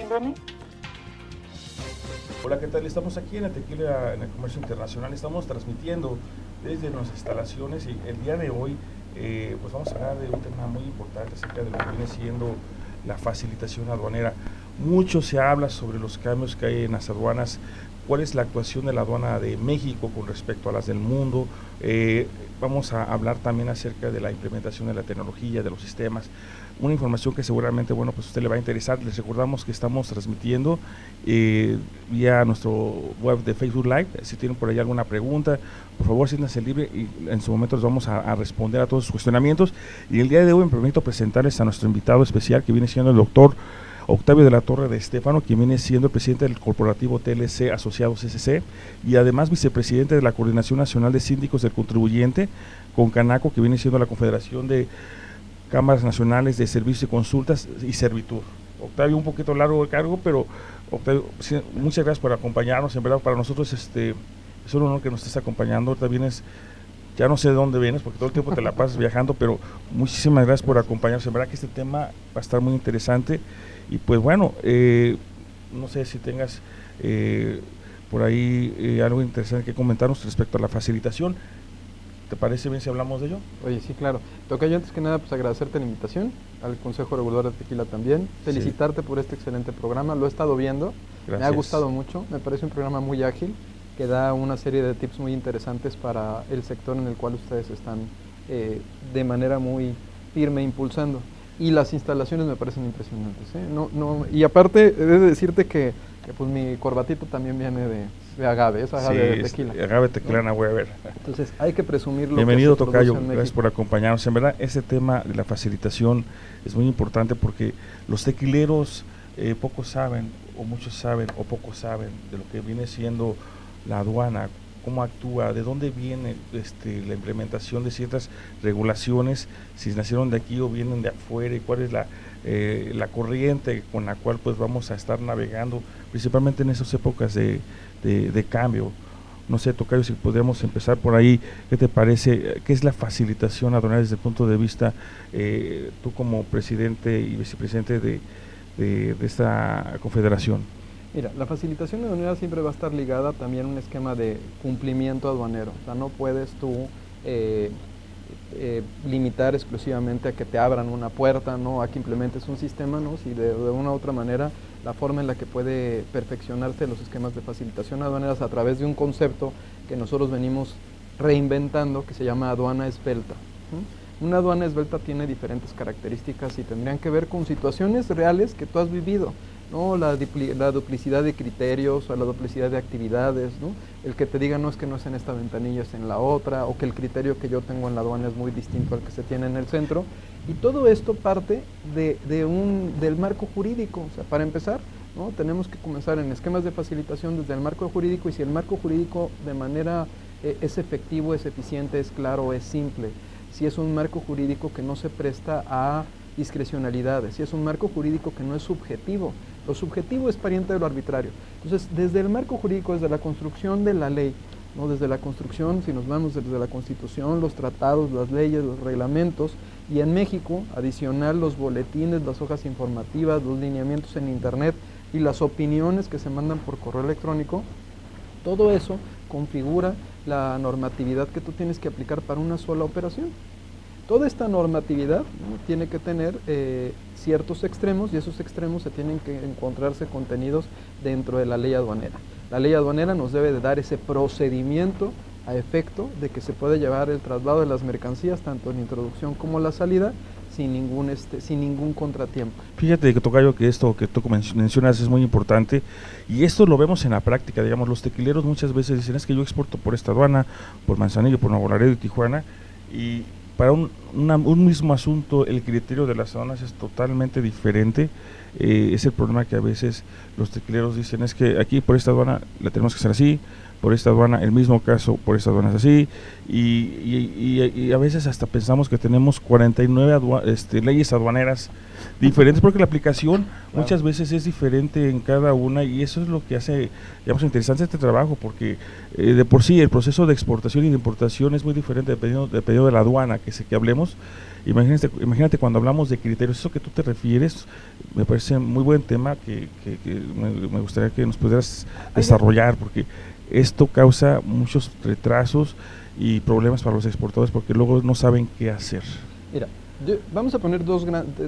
Benny. Hola, ¿qué tal? Estamos aquí en la Tequila, en el Comercio Internacional. Estamos transmitiendo desde nuestras instalaciones y el día de hoy pues vamos a hablar de un tema muy importante acerca de lo que viene siendo la facilitación aduanera. Mucho se habla sobre los cambios que hay en las aduanas, cuál es la actuación de la aduana de México con respecto a las del mundo. Vamos a hablar también acerca de la implementación de la tecnología, de los sistemas. Una información que seguramente, bueno, pues a usted le va a interesar. Les recordamos que estamos transmitiendo vía nuestro web de Facebook Live. Si tienen por ahí alguna pregunta, por favor, siéntanse libre y en su momento les vamos a responder a todos sus cuestionamientos. Y el día de hoy me permito presentarles a nuestro invitado especial, que viene siendo el doctor Octavio de la Torre de Estéfano, quien viene siendo el presidente del corporativo TLC Asociados SC y además vicepresidente de la Coordinación Nacional de Síndicos del Contribuyente con Canaco, que viene siendo la Confederación de Cámaras Nacionales de Servicios y Consultas y Servitur. Octavio, un poquito largo el cargo, pero Octavio, muchas gracias por acompañarnos. En verdad, para nosotros es un honor que nos estés acompañando. Ahorita vienes, ya no sé de dónde vienes, porque todo el tiempo te la pasas viajando, pero muchísimas gracias por acompañarnos. En verdad que este tema va a estar muy interesante. Y pues bueno, no sé si tengas por ahí algo interesante que comentarnos respecto a la facilitación. ¿Te parece bien si hablamos de ello? Oye, sí, claro. Tocayo, antes que nada, pues agradecerte la invitación, al Consejo Regulador de Tequila también, felicitarte por este excelente programa, lo he estado viendo, Gracias. Me ha gustado mucho, me parece un programa muy ágil, que da una serie de tips muy interesantes para el sector en el cual ustedes están de manera muy firme impulsando. Y las instalaciones me parecen impresionantes, ¿eh? Y aparte, he de decirte que pues mi corbatito también viene de agave, es agave de tequila. Agave tequilana, voy a ver. Entonces hay que presumirlo. Bienvenido, Tocayo, gracias por acompañarnos. En verdad, ese tema de la facilitación es muy importante porque los tequileros pocos saben, o muchos saben, o pocos saben de lo que viene siendo la aduana, cómo actúa, de dónde viene la implementación de ciertas regulaciones, si nacieron de aquí o vienen de afuera, y cuál es la corriente con la cual pues vamos a estar navegando, principalmente en esas épocas de cambio. No sé, Tocayo, si podríamos empezar por ahí. ¿Qué te parece? ¿Qué es la facilitación aduanera desde el punto de vista, tú como presidente y vicepresidente de esta confederación? Mira, la facilitación aduanera siempre va a estar ligada también a un esquema de cumplimiento aduanero. O sea, no puedes tú limitar exclusivamente a que te abran una puerta, no a que implementes un sistema, ¿no? Si de una u otra manera la forma en la que puede perfeccionarse los esquemas de facilitación aduanera es a través de un concepto que nosotros venimos reinventando, que se llama aduana esbelta. Una aduana esbelta tiene diferentes características y tendrían que ver con situaciones reales que tú has vivido, ¿no? La duplicidad de criterios o la duplicidad de actividades, ¿no? El que te diga no es que no es en esta ventanilla, es en la otra, o que el criterio que yo tengo en la aduana es muy distinto al que se tiene en el centro. Y todo esto parte del marco jurídico. O sea, para empezar, ¿no? Tenemos que comenzar en esquemas de facilitación desde el marco jurídico, y si el marco jurídico de manera es efectivo, es eficiente, es claro, es simple, si es un marco jurídico que no se presta a discrecionalidades, si es un marco jurídico que no es subjetivo. Lo subjetivo es pariente de lo arbitrario. Entonces, desde el marco jurídico, desde la construcción de la ley, ¿no? Desde la construcción, si nos vamos desde la Constitución, los tratados, las leyes, los reglamentos, y en México, adicional los boletines, las hojas informativas, los lineamientos en Internet y las opiniones que se mandan por correo electrónico, todo eso configura la normatividad que tú tienes que aplicar para una sola operación. Toda esta normatividad, ¿no? Tiene que tener ciertos extremos, y esos extremos se tienen que encontrarse contenidos dentro de la ley aduanera. La ley aduanera nos debe de dar ese procedimiento a efecto de que se pueda llevar el traslado de las mercancías, tanto en la introducción como la salida, sin ningún contratiempo. Fíjate, Tocayo, que esto que tú mencionas es muy importante, y esto lo vemos en la práctica. Digamos, los tequileros muchas veces dicen, es que yo exporto por esta aduana, por Manzanillo, por Nuevo Laredo y Tijuana, y para un mismo asunto el criterio de las aduanas es totalmente diferente. Es el problema que a veces los tequileros dicen, es que aquí por esta aduana la tenemos que hacer así, por esta aduana, el mismo caso por esta aduana es así, y a veces hasta pensamos que tenemos 49 leyes aduaneras diferentes, porque la aplicación muchas veces es diferente en cada una, y eso es lo que hace, digamos, interesante este trabajo, porque de por sí el proceso de exportación y de importación es muy diferente dependiendo de la aduana que hablemos, Imagínate cuando hablamos de criterios, eso que tú te refieres, me parece muy buen tema que me gustaría que nos pudieras desarrollar, porque esto causa muchos retrasos y problemas para los exportadores porque luego no saben qué hacer. Mira, vamos a poner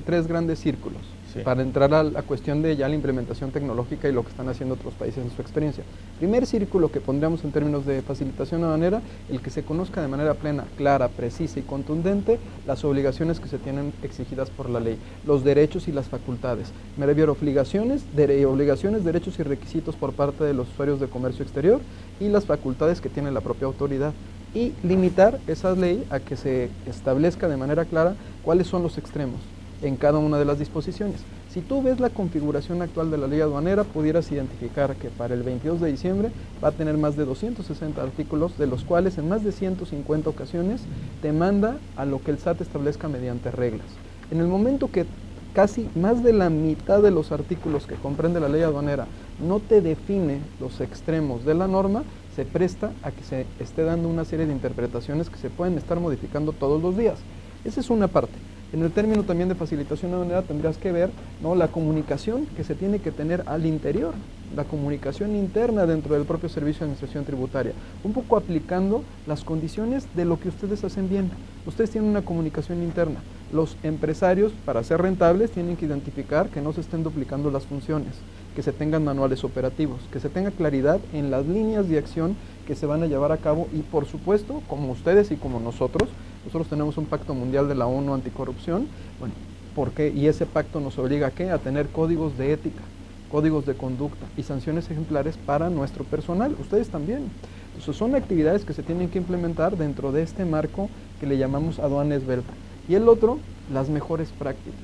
tres grandes círculos, sí, para entrar a la cuestión de ya la implementación tecnológica y lo que están haciendo otros países en su experiencia. Primer círculo que pondríamos en términos de facilitación aduanera, el que se conozca de manera plena, clara, precisa y contundente las obligaciones que se tienen exigidas por la ley, los derechos y las facultades. Me refiero a obligaciones, derechos y requisitos por parte de los usuarios de comercio exterior y las facultades que tiene la propia autoridad. Y limitar esa ley a que se establezca de manera clara cuáles son los extremos en cada una de las disposiciones. Si tú ves la configuración actual de la ley aduanera, pudieras identificar que para el 22 de diciembre va a tener más de 260 artículos, de los cuales en más de 150 ocasiones te manda a lo que el SAT establezca mediante reglas. En el momento que casi más de la mitad de los artículos que comprende la ley aduanera no te define los extremos de la norma, se presta a que se esté dando una serie de interpretaciones que se pueden estar modificando todos los días. Esa es una parte. En el término también de facilitación aduanera tendrías que ver, ¿no?, la comunicación que se tiene que tener al interior, la comunicación interna dentro del propio Servicio de Administración Tributaria, un poco aplicando las condiciones de lo que ustedes hacen bien. Ustedes tienen una comunicación interna. Los empresarios, para ser rentables, tienen que identificar que no se estén duplicando las funciones, que se tengan manuales operativos, que se tenga claridad en las líneas de acción que se van a llevar a cabo y, por supuesto, como ustedes y como nosotros tenemos un pacto mundial de la ONU anticorrupción, bueno, y ese pacto nos obliga ¿a qué? A tener códigos de ética, códigos de conducta y sanciones ejemplares para nuestro personal, ustedes también. Entonces son actividades que se tienen que implementar dentro de este marco que le llamamos aduana esbelta. Y el otro, las mejores prácticas.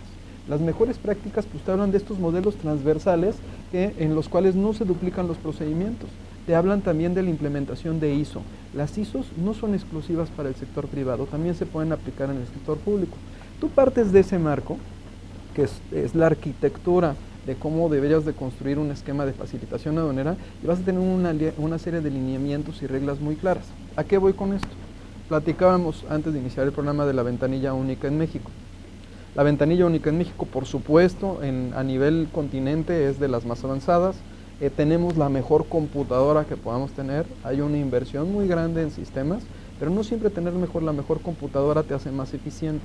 Las mejores prácticas, pues te hablan de estos modelos transversales en los cuales no se duplican los procedimientos. Te hablan también de la implementación de ISO. Las ISOs no son exclusivas para el sector privado, también se pueden aplicar en el sector público. Tú partes de ese marco, que es la arquitectura de cómo deberías de construir un esquema de facilitación aduanera, y vas a tener una serie de lineamientos y reglas muy claras. ¿A qué voy con esto? Platicábamos antes de iniciar el programa de la ventanilla única en México. La ventanilla única en México, por supuesto, a nivel continente es de las más avanzadas. Tenemos la mejor computadora que podamos tener. Hay una inversión muy grande en sistemas, pero no siempre tener la mejor computadora te hace más eficiente.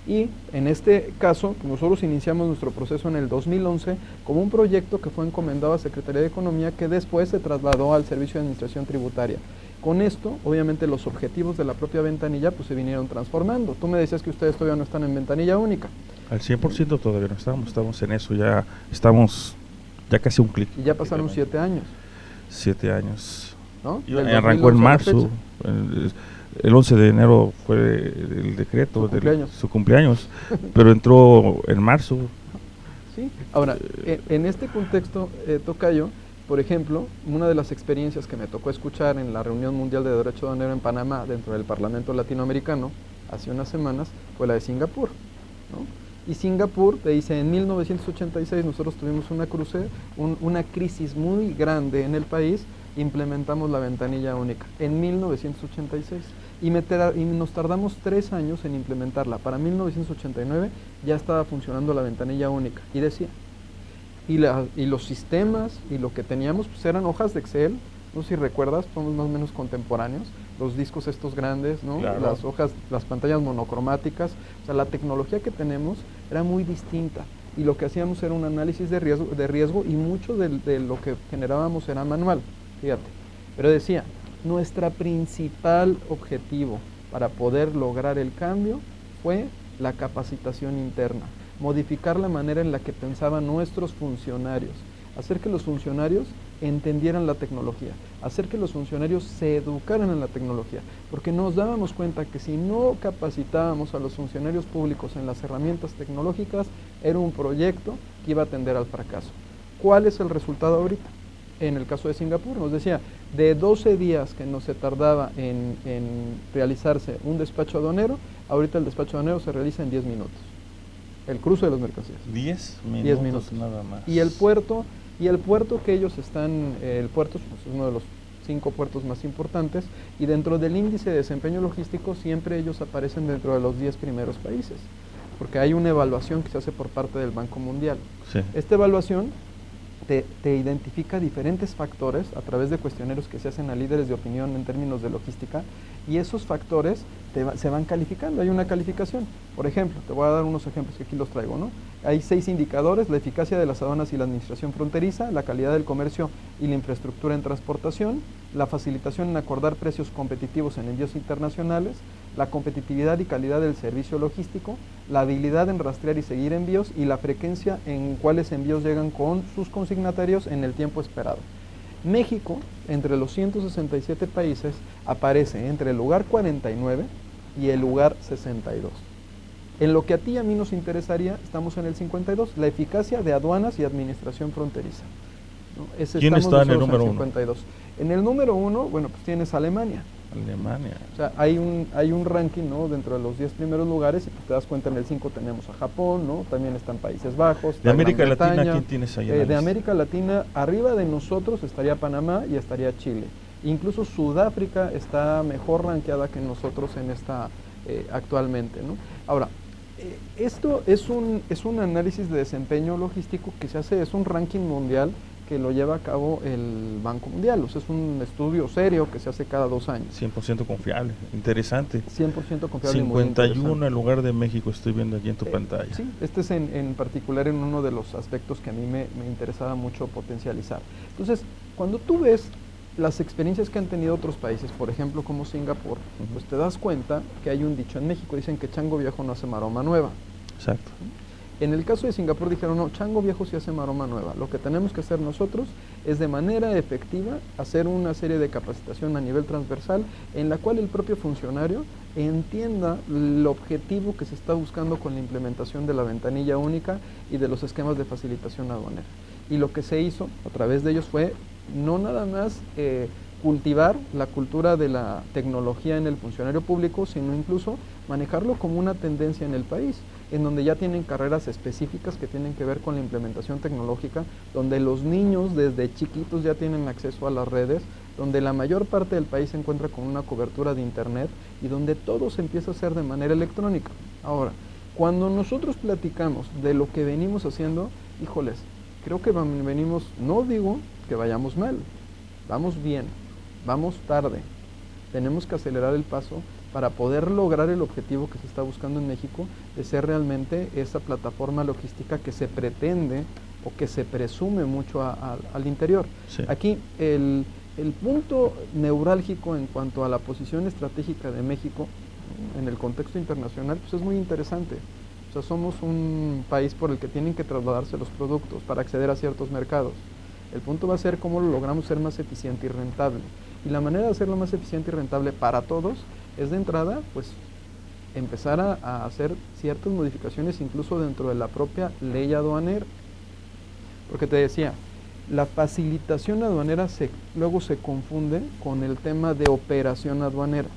Y en este caso, nosotros iniciamos nuestro proceso en el 2011 como un proyecto que fue encomendado a Secretaría de Economía, que después se trasladó al Servicio de Administración Tributaria. Con esto, obviamente, los objetivos de la propia ventanilla pues se vinieron transformando. Tú me decías que ustedes todavía no están en ventanilla única. Al 100% todavía no estamos en eso, ya estamos casi un clic. Y ya pasaron 7 años. 7 años. ¿No? Y arrancó en marzo. El 11 de enero fue el decreto de su cumpleaños, pero entró en marzo. Sí. Ahora, en este contexto, tocayo, por ejemplo, una de las experiencias que me tocó escuchar en la reunión mundial de Derecho Aduanero en Panamá, dentro del Parlamento Latinoamericano, hace unas semanas, fue la de Singapur, ¿no? Y Singapur te dice, en 1986 nosotros tuvimos una crisis muy grande en el país, implementamos la ventanilla única, en 1986, y nos tardamos 3 años en implementarla. Para 1989 ya estaba funcionando la ventanilla única, y decía, y los sistemas y lo que teníamos pues eran hojas de Excel, no sé si recuerdas, somos más o menos contemporáneos, los discos estos grandes, ¿no? Claro. Las hojas, las pantallas monocromáticas, o sea, la tecnología que tenemos era muy distinta, y lo que hacíamos era un análisis de riesgo y mucho de lo que generábamos era manual, fíjate. Pero decía, nuestro principal objetivo para poder lograr el cambio fue la capacitación interna, modificar la manera en la que pensaban nuestros funcionarios, hacer que los funcionarios entendieran la tecnología, hacer que los funcionarios se educaran en la tecnología, porque nos dábamos cuenta que si no capacitábamos a los funcionarios públicos en las herramientas tecnológicas, era un proyecto que iba a tender al fracaso. ¿Cuál es el resultado ahorita? En el caso de Singapur, nos decía, de 12 días que no se tardaba en realizarse un despacho aduanero, ahorita el despacho aduanero se realiza en 10 minutos. El cruce de las mercancías. 10 minutos nada más. Y el puerto que ellos están, el puerto es uno de los 5 puertos más importantes, y dentro del índice de desempeño logístico siempre ellos aparecen dentro de los 10 primeros países, porque hay una evaluación que se hace por parte del Banco Mundial. Sí. Esta evaluación te identifica diferentes factores a través de cuestionarios que se hacen a líderes de opinión en términos de logística, y esos factores se van calificando. Hay una calificación. Por ejemplo, te voy a dar unos ejemplos que aquí los traigo, ¿no? Hay 6 indicadores: la eficacia de las aduanas y la administración fronteriza, la calidad del comercio y la infraestructura en transportación, la facilitación en acordar precios competitivos en envíos internacionales, la competitividad y calidad del servicio logístico, la habilidad en rastrear y seguir envíos, y la frecuencia en cuáles envíos llegan con sus consignatarios en el tiempo esperado. México, entre los 167 países, aparece entre el lugar 49 y el lugar 62. En lo que a ti y a mí nos interesaría, estamos en el 52, la eficacia de aduanas y administración fronteriza, ¿no? ¿Quién está en el número 1? En el número 1, bueno, pues tienes Alemania. Alemania. O sea, hay un ranking, ¿no?, dentro de los 10 primeros lugares, y pues te das cuenta, en el 5 tenemos a Japón, ¿no? También están Países Bajos. De América Latina, ¿quién tienes ahí? De América Latina, arriba de nosotros estaría Panamá y estaría Chile. Incluso Sudáfrica está mejor rankeada que nosotros en esta actualmente, ¿no? Ahora, esto es un análisis de desempeño logístico que se hace, es un ranking mundial que lo lleva a cabo el Banco Mundial. O sea, es un estudio serio que se hace cada 2 años. 100% confiable, interesante. 100% confiable. 51 en lugar de México, estoy viendo aquí en tu pantalla. Sí, este es en particular en uno de los aspectos que a mí me interesaba mucho potencializar. Entonces, cuando tú ves las experiencias que han tenido otros países, por ejemplo como Singapur, pues te das cuenta que hay un dicho en México: dicen que chango viejo no hace maroma nueva. Exacto. En el caso de Singapur dijeron: no, chango viejo sí hace maroma nueva. Lo que tenemos que hacer nosotros es, de manera efectiva, hacer una serie de capacitación a nivel transversal, en la cual el propio funcionario entienda el objetivo que se está buscando con la implementación de la ventanilla única y de los esquemas de facilitación aduanera. Y lo que se hizo a través de ellos fue no nada más cultivar la cultura de la tecnología en el funcionario público, sino incluso manejarlo como una tendencia en el país, en donde ya tienen carreras específicas que tienen que ver con la implementación tecnológica, donde los niños desde chiquitos ya tienen acceso a las redes, donde la mayor parte del país se encuentra con una cobertura de internet y donde todo se empieza a hacer de manera electrónica. Ahora, cuando nosotros platicamos de lo que venimos haciendo, híjoles, creo que venimos, no digo que vayamos mal, vamos bien, vamos tarde, tenemos que acelerar el paso para poder lograr el objetivo que se está buscando en México, de ser realmente esa plataforma logística que se pretende o que se presume mucho al interior. Sí. Aquí el punto neurálgico en cuanto a la posición estratégica de México en el contexto internacional, pues es muy interesante. O sea, somos un país por el que tienen que trasladarse los productos para acceder a ciertos mercados. El punto va a ser cómo lo logramos ser más eficiente y rentable. Y la manera de hacerlo más eficiente y rentable para todos es, de entrada, pues empezar a hacer ciertas modificaciones incluso dentro de la propia ley aduanera. Porque te decía, la facilitación aduanera luego se confunde con el tema de operación aduanera.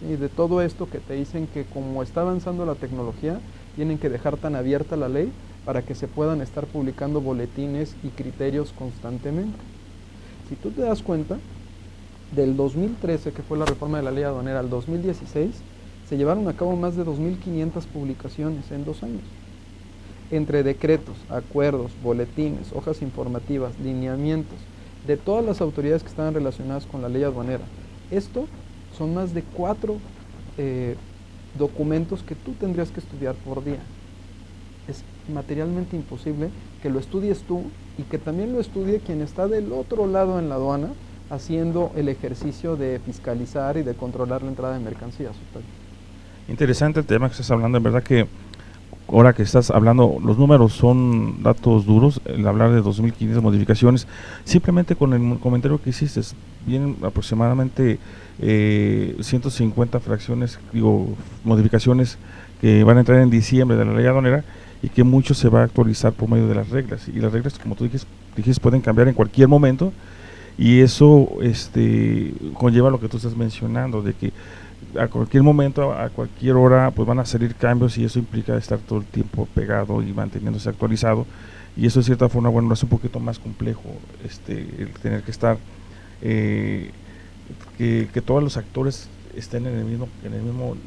Y de todo esto que te dicen que, como está avanzando la tecnología, tienen que dejar tan abierta la ley para que se puedan estar publicando boletines y criterios constantemente. Si tú te das cuenta, del 2013, que fue la reforma de la ley aduanera, al 2016, se llevaron a cabo más de 2.500 publicaciones en 2 años. Entre decretos, acuerdos, boletines, hojas informativas, lineamientos, de todas las autoridades que estaban relacionadas con la ley aduanera. Esto son más de 4 documentos que tú tendrías que estudiar por día. Es materialmente imposible que lo estudies tú y que también lo estudie quien está del otro lado en la aduana, haciendo el ejercicio de fiscalizar y de controlar la entrada de mercancías. Interesante el tema que estás hablando. En verdad que ahora que estás hablando, los números son datos duros. El hablar de 2.500 modificaciones, simplemente con el comentario que hiciste, vienen aproximadamente 150 fracciones, modificaciones que van a entrar en diciembre de la ley aduanera, y que mucho se va a actualizar por medio de las reglas. Y las reglas, como tú dijiste, pueden cambiar en cualquier momento. Y eso conlleva lo que tú estás mencionando, de que a cualquier momento, a cualquier hora, pues van a salir cambios, y eso implica estar todo el tiempo pegado y manteniéndose actualizado. Y eso, de cierta forma, bueno, es un poquito más complejo, el tener que estar que todos los actores estén en el mismo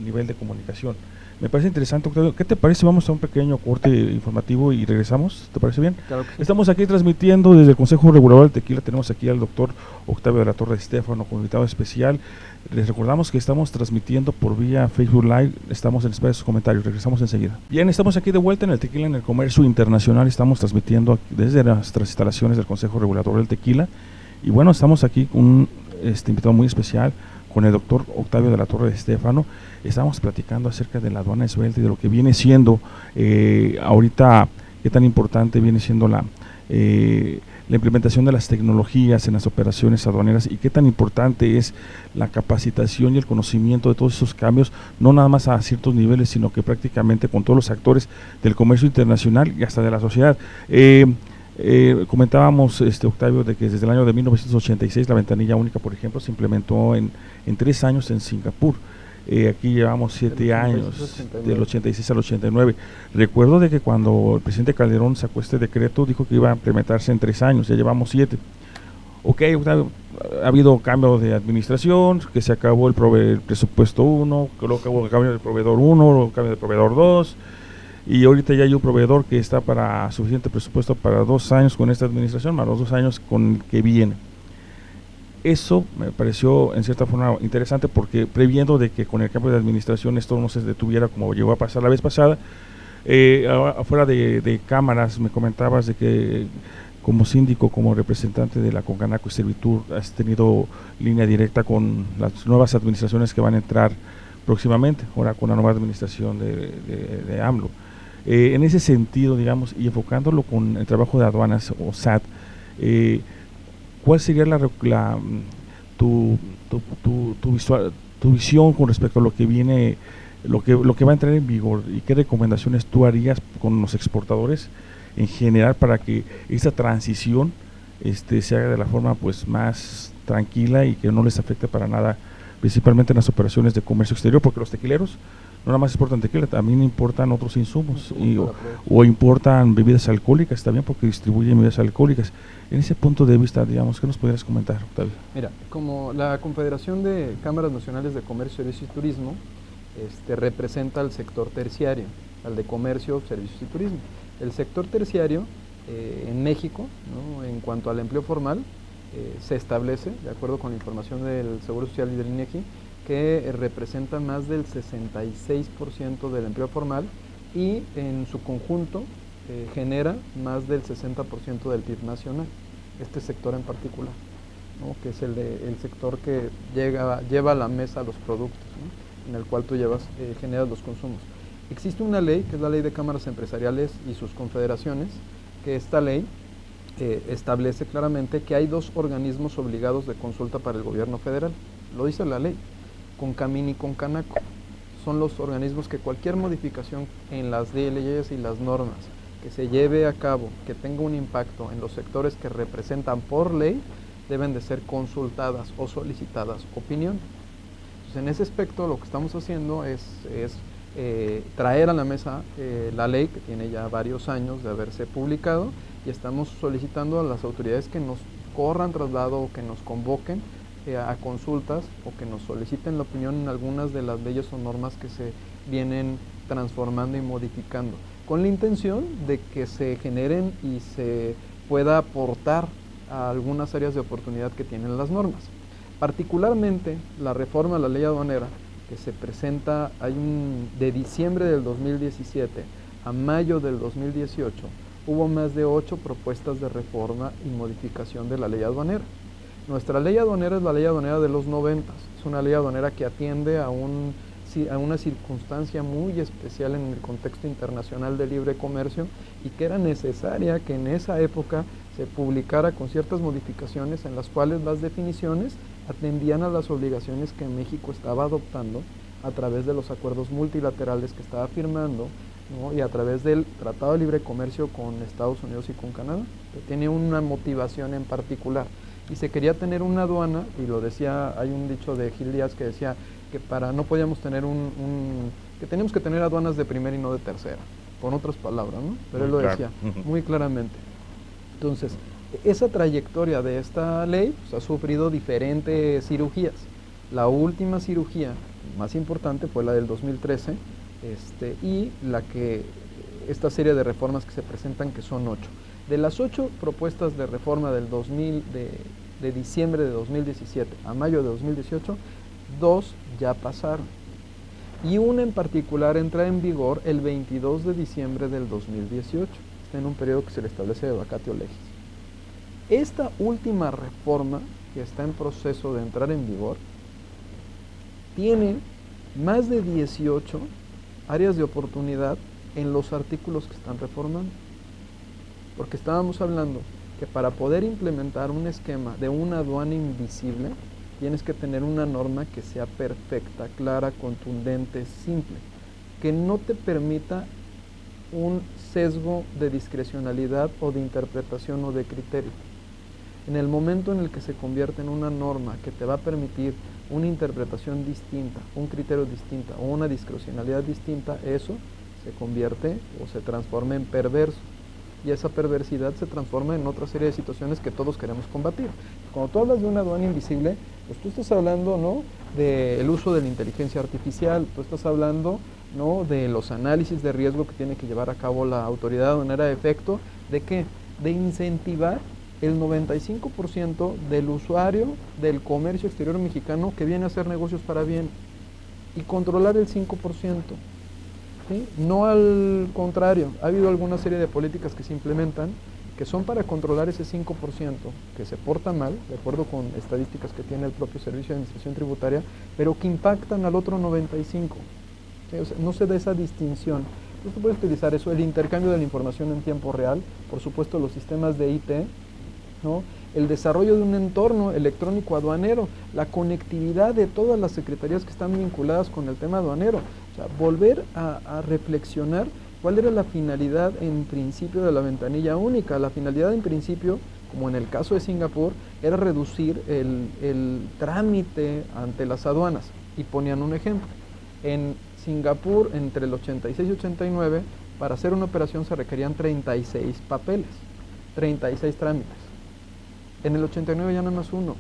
nivel de comunicación. Me parece interesante, Octavio. ¿Qué te parece? Vamos a un pequeño corte informativo y regresamos. ¿Te parece bien? Claro que sí. Estamos aquí transmitiendo desde el Consejo Regulador del Tequila. Tenemos aquí al doctor Octavio de la Torre Estéfano como invitado especial. Les recordamos que estamos transmitiendo por vía Facebook Live. Estamos en espera de sus comentarios. Regresamos enseguida. Bien, estamos aquí de vuelta en el Tequila en el Comercio Internacional. Estamos transmitiendo desde nuestras instalaciones del Consejo Regulador del Tequila. Y bueno, estamos aquí con un invitado muy especial, con el doctor Octavio de la Torre Estéfano. Estamos platicando acerca de la aduana esbelta y de lo que viene siendo ahorita, qué tan importante viene siendo la implementación de las tecnologías en las operaciones aduaneras y qué tan importante es la capacitación y el conocimiento de todos esos cambios, no nada más a ciertos niveles, sino que prácticamente con todos los actores del comercio internacional y hasta de la sociedad. Comentábamos, Octavio, de que desde el año de 1986 la ventanilla única, por ejemplo, se implementó en 3 años en Singapur. Aquí llevamos 7 años, del 86 al 89. Recuerdo de que cuando el presidente Calderón sacó este decreto, dijo que iba a implementarse en 3 años, ya llevamos 7. Ok, Octavio, ha habido cambio de administración, que se acabó el presupuesto 1, que luego acabó el cambio del proveedor 1, el cambio del proveedor 2. Y ahorita ya hay un proveedor que está para suficiente presupuesto para 2 años con esta administración, más los 2 años con el que viene. Eso me pareció en cierta forma interesante porque previendo de que con el cambio de administración esto no se detuviera como llegó a pasar la vez pasada, afuera de cámaras me comentabas de que como síndico, como representante de la Concanaco y Servitur, has tenido línea directa con las nuevas administraciones que van a entrar próximamente, ahora con la nueva administración de AMLO. En ese sentido, digamos, y enfocándolo con el trabajo de aduanas o SAT, ¿cuál sería tu visión con respecto a lo que viene, lo que va a entrar en vigor y qué recomendaciones tú harías con los exportadores en general para que esta transición se haga de la forma pues más tranquila y que no les afecte para nada, principalmente en las operaciones de comercio exterior, porque los tequileros no nada más exportan tequila, también importan otros insumos o importan bebidas alcohólicas también porque distribuyen bebidas alcohólicas. En ese punto de vista, digamos, ¿qué nos podrías comentar, Octavio? Mira, como la Confederación de Cámaras Nacionales de Comercio, Servicios y Turismo representa al sector terciario, al de comercio, servicios y turismo. El sector terciario en México, ¿no?, en cuanto al empleo formal, se establece, de acuerdo con la información del Seguro Social y del INEGI, que representa más del 66% del empleo formal y en su conjunto genera más del 60% del PIB nacional, este sector en particular, ¿no?, que es el sector que lleva a la mesa los productos, ¿no?, en el cual tú generas los consumos. Existe una ley, que es la Ley de Cámaras Empresariales y sus confederaciones, que esta ley establece claramente que hay 2 organismos obligados de consulta para el gobierno federal. Lo dice la ley, CONCAMIN y CONCANACO. Son los organismos que cualquier modificación en las leyes y las normas que se lleve a cabo, que tenga un impacto en los sectores que representan por ley, deben de ser consultadas o solicitadas opiniones. Entonces, en ese aspecto lo que estamos haciendo es traer a la mesa la ley, que tiene ya varios años de haberse publicado, y estamos solicitando a las autoridades que nos corran traslado o que nos convoquen a consultas o que nos soliciten la opinión en algunas de las leyes o normas que se vienen transformando y modificando, con la intención de que se generen y se pueda aportar a algunas áreas de oportunidad que tienen las normas. Particularmente la reforma a la ley aduanera que se presenta de diciembre del 2017 a mayo del 2018, hubo más de 8 propuestas de reforma y modificación de la ley aduanera. Nuestra ley aduanera es la ley aduanera de los 90, es una ley aduanera que atiende a una circunstancia muy especial en el contexto internacional de libre comercio y que era necesaria que en esa época se publicara con ciertas modificaciones en las cuales las definiciones atendían a las obligaciones que México estaba adoptando a través de los acuerdos multilaterales que estaba firmando, ¿no?, y a través del Tratado de Libre Comercio con Estados Unidos y con Canadá, que tiene una motivación en particular. Y se quería tener una aduana, y lo decía, hay un dicho de Gil Díaz que decía que no podíamos tener que teníamos que tener aduanas de primera y no de tercera, con otras palabras, ¿no? Pero él lo decía muy claramente. Entonces, esa trayectoria de esta ley pues, ha sufrido diferentes cirugías. La última cirugía más importante fue la del 2013 y esta serie de reformas que se presentan, que son 8. De las 8 propuestas de reforma del de diciembre de 2017 a mayo de 2018, 2 ya pasaron. Y una en particular entra en vigor el 22 de diciembre del 2018. Está en un periodo que se le establece de vacatio legis. Esta última reforma, que está en proceso de entrar en vigor, tiene más de 18 áreas de oportunidad en los artículos que están reformando. Porque estábamos hablando que para poder implementar un esquema de una aduana invisible, tienes que tener una norma que sea perfecta, clara, contundente, simple, que no te permita un sesgo de discrecionalidad o de interpretación o de criterio. En el momento en el que se convierte en una norma que te va a permitir una interpretación distinta, un criterio distinto o una discrecionalidad distinta, eso se convierte o se transforma en perverso. Y esa perversidad se transforma en otra serie de situaciones que todos queremos combatir. Cuando tú hablas de una aduana invisible, pues tú estás hablando, ¿no?, del uso de la inteligencia artificial, tú estás hablando, ¿no?, de los análisis de riesgo que tiene que llevar a cabo la autoridad aduanera a efecto de ¿qué? De incentivar el 95% del usuario del comercio exterior mexicano que viene a hacer negocios para bien y controlar el 5%. ¿Sí? No al contrario, ha habido alguna serie de políticas que se implementan que son para controlar ese 5% que se porta mal, de acuerdo con estadísticas que tiene el propio Servicio de Administración Tributaria, pero que impactan al otro 95%. ¿Sí? O sea, no se da esa distinción. Entonces, puedes utilizar eso, el intercambio de la información en tiempo real, por supuesto los sistemas de IT, ¿no?, el desarrollo de un entorno electrónico aduanero, la conectividad de todas las secretarías que están vinculadas con el tema aduanero. O sea, volver a reflexionar cuál era la finalidad en principio de la ventanilla única. La finalidad en principio, como en el caso de Singapur, era reducir el trámite ante las aduanas. Y ponían un ejemplo. En Singapur, entre el 86 y 89, para hacer una operación se requerían 36 papeles, 36 trámites. En el 89 ya nada más uno.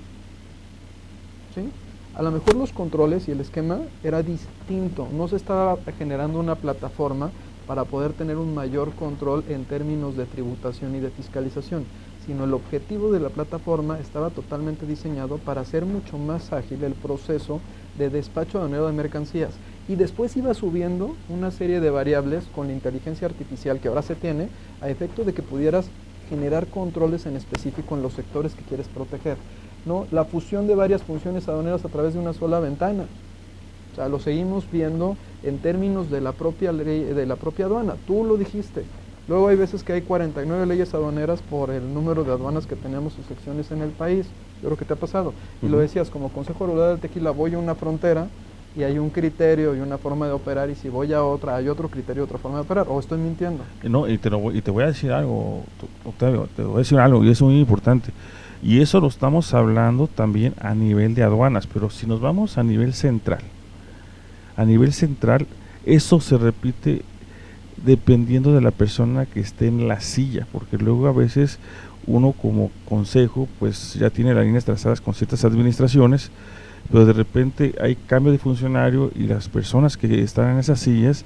¿Sí? A lo mejor los controles y el esquema era distinto, no se estaba generando una plataforma para poder tener un mayor control en términos de tributación y de fiscalización, sino el objetivo de la plataforma estaba totalmente diseñado para hacer mucho más ágil el proceso de despacho aduanero de mercancías. Y después iba subiendo una serie de variables con la inteligencia artificial que ahora se tiene, a efecto de que pudieras generar controles en específico en los sectores que quieres proteger, ¿no? La fusión de varias funciones aduaneras a través de una sola ventana. O sea, lo seguimos viendo en términos de la propia ley, de la propia aduana. Tú lo dijiste. Luego hay veces que hay 49 leyes aduaneras por el número de aduanas que tenemos o secciones en el país. Yo creo que te ha pasado. Y lo decías, como Consejo Regulador del Tequila, voy a una frontera y hay un criterio y una forma de operar, y si voy a otra, hay otro criterio y otra forma de operar, o estoy mintiendo. No, y te voy a decir algo, Octavio, te voy a decir algo, y eso es muy importante. Y eso lo estamos hablando también a nivel de aduanas, pero si nos vamos a nivel central, eso se repite dependiendo de la persona que esté en la silla, porque luego a veces uno como consejo pues ya tiene las líneas trazadas con ciertas administraciones, pero de repente hay cambio de funcionario y las personas que están en esas sillas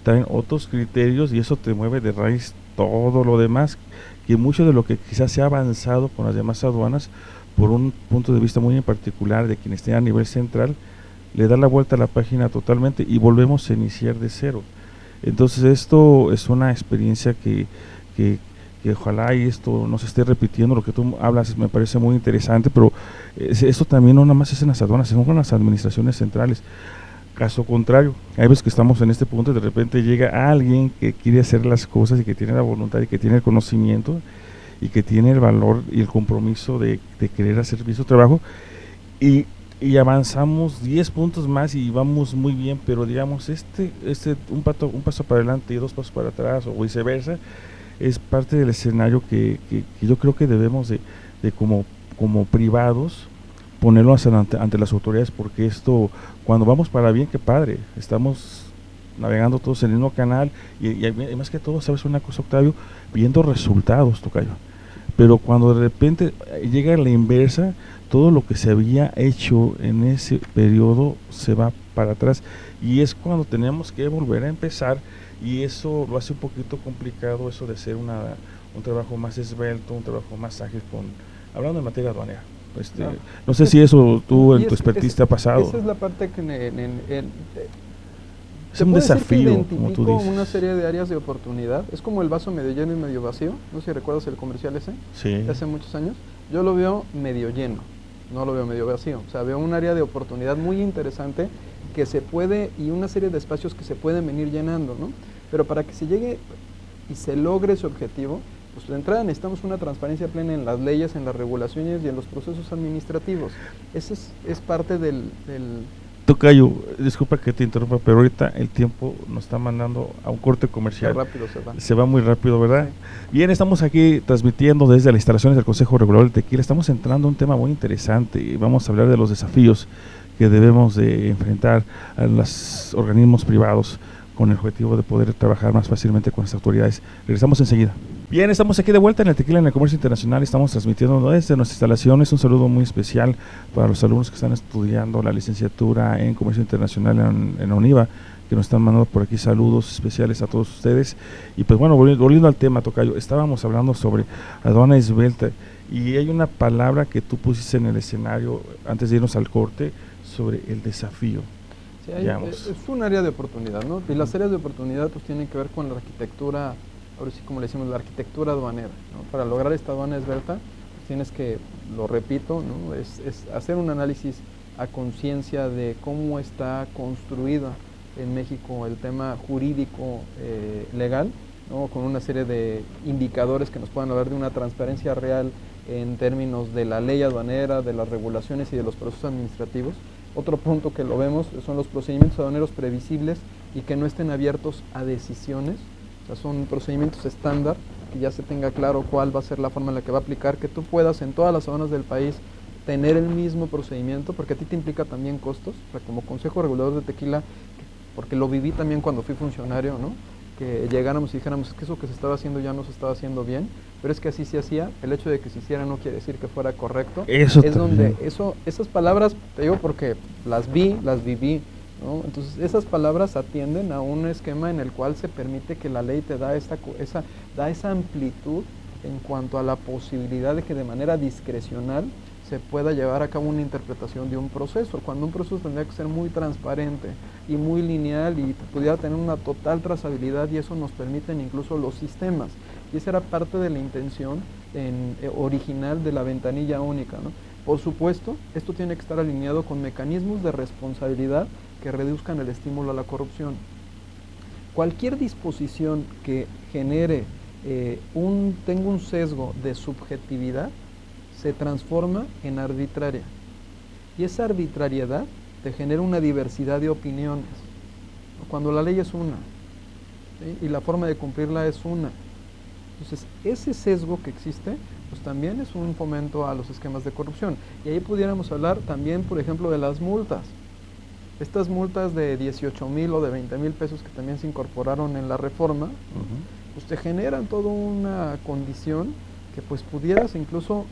traen otros criterios y eso te mueve de raíz todo lo demás, que mucho de lo que quizás se ha avanzado con las demás aduanas por un punto de vista muy en particular de quien esté a nivel central, le da la vuelta a la página totalmente y volvemos a iniciar de cero. Entonces esto es una experiencia que ojalá y esto no se esté repitiendo. Lo que tú hablas me parece muy interesante, pero esto también no nada más es en las aduanas, sino con las administraciones centrales. Caso contrario, hay veces que estamos en este punto y de repente llega alguien que quiere hacer las cosas y que tiene la voluntad y que tiene el conocimiento y que tiene el valor y el compromiso de querer hacer bien su trabajo y avanzamos 10 puntos más y vamos muy bien, pero digamos un paso para adelante y 2 pasos para atrás o viceversa es parte del escenario que yo creo que debemos de como privados ponerlo ante las autoridades, porque esto, cuando vamos para bien, qué padre, estamos navegando todos en el mismo canal y más que todo, ¿sabes una cosa, Octavio? Viendo resultados, tocayo, pero cuando de repente llega la inversa, todo lo que se había hecho en ese periodo se va para atrás, y es cuando tenemos que volver a empezar, y eso lo hace un poquito complicado, eso de ser un trabajo más esbelto, un trabajo más ágil, hablando de materia aduanera. Claro. No sé si eso tú Y en tu expertise te ha pasado. Esa es la parte que Es un desafío, como tú dices. una serie de áreas de oportunidad. Es como el vaso medio lleno y medio vacío. No sé si recuerdas el comercial ese, Sí. de hace muchos años. Yo lo veo medio lleno, no lo veo medio vacío. O sea, veo un área de oportunidad muy interesante que se puede, y una serie de espacios que se pueden venir llenando, ¿no? Pero para que se llegue y se logre ese objetivo, pues de entrada necesitamos una transparencia plena en las leyes, en las regulaciones y en los procesos administrativos. Ese es parte del Tocayo, disculpa que te interrumpa, pero ahorita el tiempo nos está mandando a un corte comercial. Qué rápido se va. Se va muy rápido, ¿verdad? Sí. Bien, estamos aquí transmitiendo desde las instalaciones del Consejo Regulador del Tequila. Estamos entrando a un tema muy interesante y vamos a hablar de los desafíos que debemos de enfrentar a los organismos privados con el objetivo de poder trabajar más fácilmente con las autoridades. Regresamos enseguida. Bien, estamos aquí de vuelta en el Tequila en el Comercio Internacional, estamos transmitiendo desde nuestras instalaciones. Un saludo muy especial para los alumnos que están estudiando la licenciatura en Comercio Internacional en la UNIVA, que nos están mandando por aquí saludos especiales a todos ustedes. Y pues bueno, volviendo al tema, Tocayo, estábamos hablando sobre aduana esbelta, y hay una palabra que tú pusiste en el escenario antes de irnos al corte sobre el desafío. Sí, es un área de oportunidad, ¿no? Y las áreas de oportunidad pues tienen que ver con la arquitectura, ahora sí como le decimos, la arquitectura aduanera, ¿no? Para lograr esta aduana esbelta, pues tienes que, lo repito, ¿no? Es hacer un análisis a conciencia de cómo está construida en México el tema jurídico legal, ¿no? Con una serie de indicadores que nos puedan hablar de una transparencia real en términos de la ley aduanera, de las regulaciones y de los procesos administrativos. Otro punto que lo vemos son los procedimientos aduaneros previsibles y que no estén abiertos a decisiones. O sea, son procedimientos estándar, que ya se tenga claro cuál va a ser la forma en la que va a aplicar, que tú puedas en todas las aduanas del país tener el mismo procedimiento, porque a ti te implica también costos. O sea, como Consejo Regulador de Tequila, porque lo viví también cuando fui funcionario, ¿no? Que llegáramos y dijéramos, es que eso que se estaba haciendo ya no se estaba haciendo bien, pero es que así se hacía. El hecho de que se hiciera no quiere decir que fuera correcto. Eso es también. donde esas palabras, te digo porque las viví, ¿no? Entonces esas palabras atienden a un esquema en el cual se permite que la ley te da esa amplitud en cuanto a la posibilidad de que de manera discrecional se pueda llevar a cabo una interpretación de un proceso, cuando un proceso tendría que ser muy transparente y muy lineal y pudiera tener una total trazabilidad, y eso nos permiten incluso los sistemas. Y esa era parte de la intención original de la ventanilla única, ¿no? Por supuesto, esto tiene que estar alineado con mecanismos de responsabilidad que reduzcan el estímulo a la corrupción. Cualquier disposición que genere tenga un sesgo de subjetividad se transforma en arbitraria, y esa arbitrariedad te genera una diversidad de opiniones, cuando la ley es una, ¿sí? Y la forma de cumplirla es una. Entonces ese sesgo que existe pues también es un fomento a los esquemas de corrupción, y ahí pudiéramos hablar también, por ejemplo, de las multas. Estas multas de 18,000 o de 20,000 pesos que también se incorporaron en la reforma, pues te generan toda una condición que pues pudieras incluso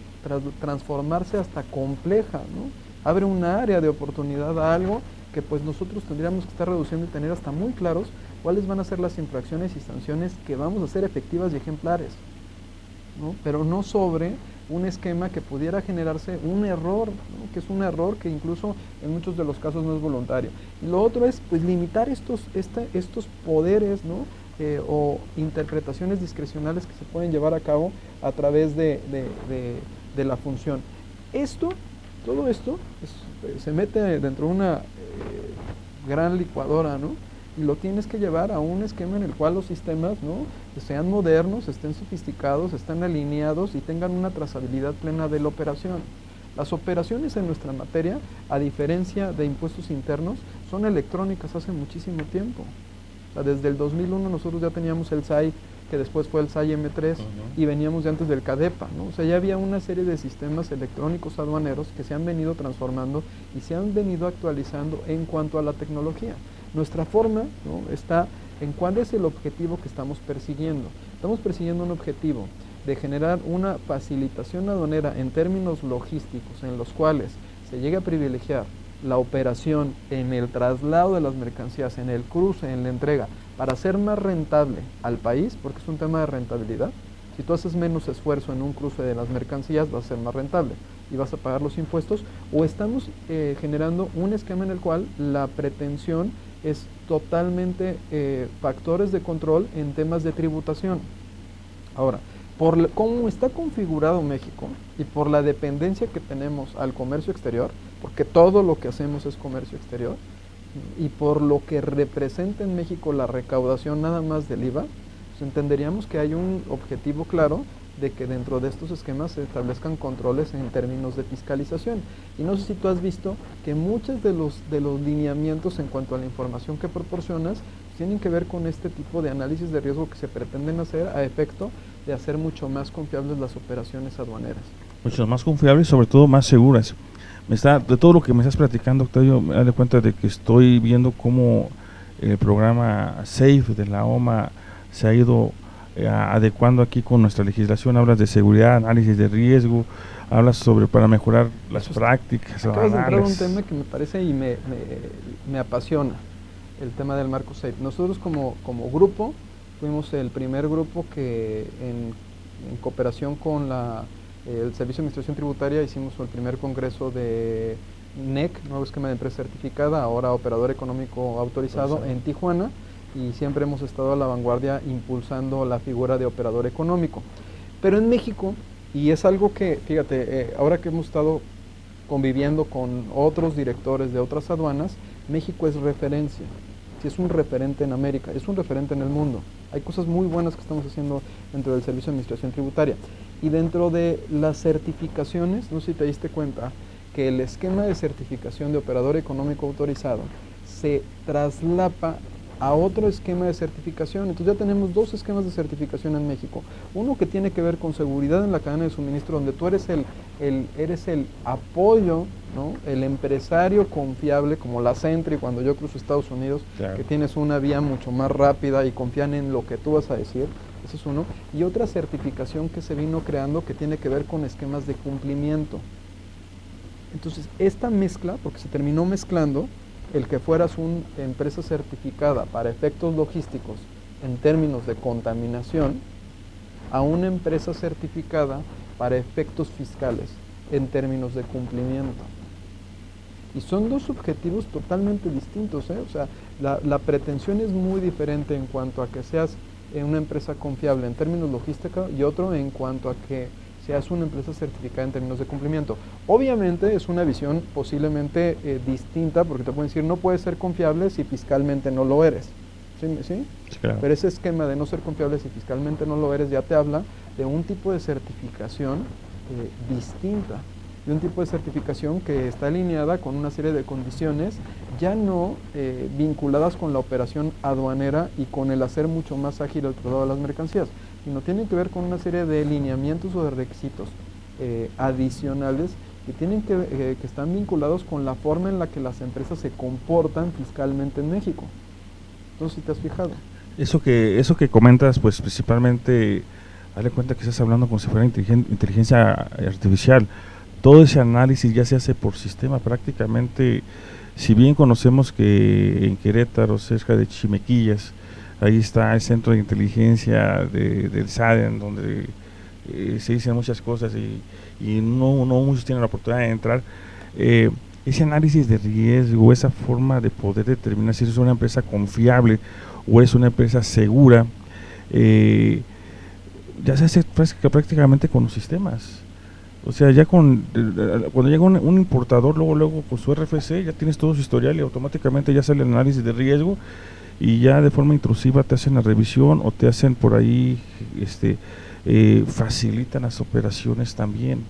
transformarse hasta compleja, ¿no? Abre una área de oportunidad a algo que pues nosotros tendríamos que estar reduciendo y tener hasta muy claros cuáles van a ser las infracciones y sanciones que vamos a hacer efectivas y ejemplares, ¿no? Pero no sobre un esquema que pudiera generarse un error, ¿no? Que es un error que incluso en muchos de los casos no es voluntario. Y lo otro es pues limitar estos poderes, ¿no? O interpretaciones discrecionales que se pueden llevar a cabo a través de la función. Todo esto se mete dentro de una gran licuadora, ¿no? Y lo tienes que llevar a un esquema en el cual los sistemas, ¿no? Sean modernos, estén sofisticados, estén alineados y tengan una trazabilidad plena de la operación. Las operaciones en nuestra materia, a diferencia de impuestos internos, son electrónicas hace muchísimo tiempo. O sea, desde el 2001 nosotros ya teníamos el SAI, que después fue el SAI M3, y veníamos de antes del CADEPA, ¿no? O sea, ya había una serie de sistemas electrónicos aduaneros que se han venido transformando y se han venido actualizando en cuanto a la tecnología. Nuestra forma, ¿no? Está en cuál es el objetivo que estamos persiguiendo. Estamos persiguiendo un objetivo de generar una facilitación aduanera en términos logísticos en los cuales se llegue a privilegiar la operación en el traslado de las mercancías, en el cruce, en la entrega, para hacer más rentable al país, porque es un tema de rentabilidad. Si tú haces menos esfuerzo en un cruce de las mercancías, vas a ser más rentable y vas a pagar los impuestos, o estamos generando un esquema en el cual la pretensión es totalmente factores de control en temas de tributación. Ahora, por cómo está configurado México y por la dependencia que tenemos al comercio exterior, porque todo lo que hacemos es comercio exterior, y por lo que representa en México la recaudación nada más del IVA, pues entenderíamos que hay un objetivo claro de que dentro de estos esquemas se establezcan controles en términos de fiscalización. Y no sé si tú has visto que muchos de los lineamientos en cuanto a la información que proporcionas tienen que ver con este tipo de análisis de riesgo que se pretenden hacer a efecto de hacer mucho más confiables las operaciones aduaneras. Mucho más confiables y sobre todo más seguras. De todo lo que me estás platicando, Octavio, me doy cuenta de que estoy viendo cómo el programa SAFE de la OMA se ha ido adecuando aquí con nuestra legislación. Hablas de seguridad, análisis de riesgo, hablas sobre para mejorar las prácticas. Acabas de entrar a un tema que me parece y me apasiona, el tema del marco SAFE. Nosotros como grupo fuimos el primer grupo que en cooperación con el Servicio de Administración Tributaria hicimos el primer congreso de NEC, nuevo esquema de empresa certificada, ahora operador económico autorizado en Tijuana, y siempre hemos estado a la vanguardia impulsando la figura de operador económico. Pero en México, y es algo que, fíjate, ahora que hemos estado conviviendo con otros directores de otras aduanas, México es referencia. Si es un referente en América, es un referente en el mundo. Hay cosas muy buenas que estamos haciendo dentro del Servicio de Administración Tributaria. Y dentro de las certificaciones, no sé si te diste cuenta, que el esquema de certificación de operador económico autorizado se traslapa a otro esquema de certificación. Entonces ya tenemos dos esquemas de certificación en México. Uno que tiene que ver con seguridad en la cadena de suministro, donde tú eres el apoyo, ¿no? El empresario confiable, como la Sentry cuando yo cruzo Estados Unidos, claro, que tienes una vía mucho más rápida y confían en lo que tú vas a decir. Ese es uno. Y otra certificación que se vino creando que tiene que ver con esquemas de cumplimiento. Entonces, esta mezcla, porque se terminó mezclando el que fueras una empresa certificada para efectos logísticos en términos de contaminación a una empresa certificada para efectos fiscales en términos de cumplimiento. Y son dos objetivos totalmente distintos, ¿eh? O sea, la pretensión es muy diferente en cuanto a que seas una empresa confiable en términos logísticos y otro en cuanto a que seas una empresa certificada en términos de cumplimiento. Obviamente es una visión posiblemente distinta, porque te pueden decir no puedes ser confiable si fiscalmente no lo eres. ¿Sí? ¿Sí? Claro. Pero ese esquema de no ser confiable si fiscalmente no lo eres ya te habla de un tipo de certificación distinta, de un tipo de certificación que está alineada con una serie de condiciones ya no vinculadas con la operación aduanera y con el hacer mucho más ágil el traslado de las mercancías, sino tienen que ver con una serie de lineamientos o de requisitos adicionales que tienen que están vinculados con la forma en la que las empresas se comportan fiscalmente en México. Entonces, si te has fijado. Eso que comentas, pues principalmente, dale cuenta que estás hablando como si fuera inteligencia artificial. Todo ese análisis ya se hace por sistema prácticamente. Si bien conocemos que en Querétaro, cerca de Chimequillas, ahí está el centro de inteligencia del SADEN, donde se dicen muchas cosas y no muchos tienen la oportunidad de entrar. Ese análisis de riesgo, esa forma de poder determinar si es una empresa confiable o es una empresa segura, ya se hace prácticamente con los sistemas. O sea, ya cuando llega un importador, luego con su RFC, ya tienes todo su historial y automáticamente ya sale el análisis de riesgo y ya de forma intrusiva te hacen la revisión o te hacen por ahí, facilitan las operaciones también.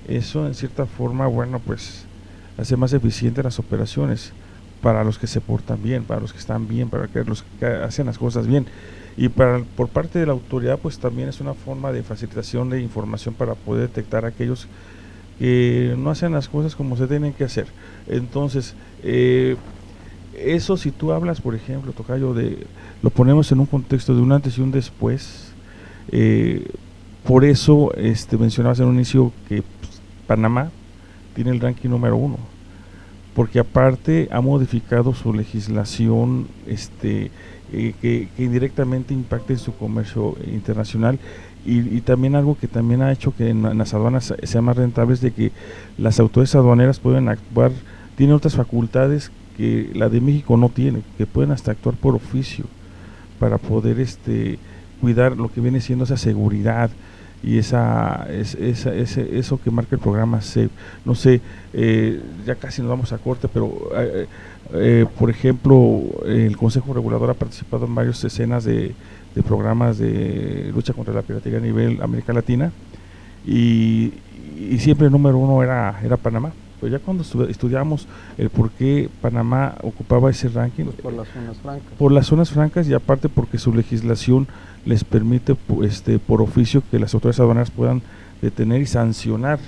Eso en cierta forma, bueno, pues hace más eficiente las operaciones para los que se portan bien, para los que están bien, para los que hacen las cosas bien. Y por parte de la autoridad, pues también es una forma de facilitación de información para poder detectar a aquellos que no hacen las cosas como se tienen que hacer. Entonces, eso si tú hablas, por ejemplo, tocayo, lo ponemos en un contexto de un antes y un después, por eso mencionabas en un inicio que pues, Panamá tiene el ranking número 1, porque aparte ha modificado su legislación que indirectamente impacta en su comercio internacional, y también algo que también ha hecho que en las aduanas sean más rentables, de que las autoridades aduaneras pueden actuar, tienen otras facultades que la de México no tiene, que pueden hasta actuar por oficio para poder cuidar lo que viene siendo esa seguridad y eso que marca el programa SAFE. No sé, ya casi nos vamos a corte, pero por ejemplo, el Consejo Regulador ha participado en varias escenas de programas de lucha contra la piratería a nivel América Latina, y siempre el número 1 era Panamá. Pero ya cuando estudiamos el por qué Panamá ocupaba ese ranking, pues por las zonas francas. Por las zonas francas, y aparte porque su legislación les permite por oficio que las autoridades aduaneras puedan detener y sancionar.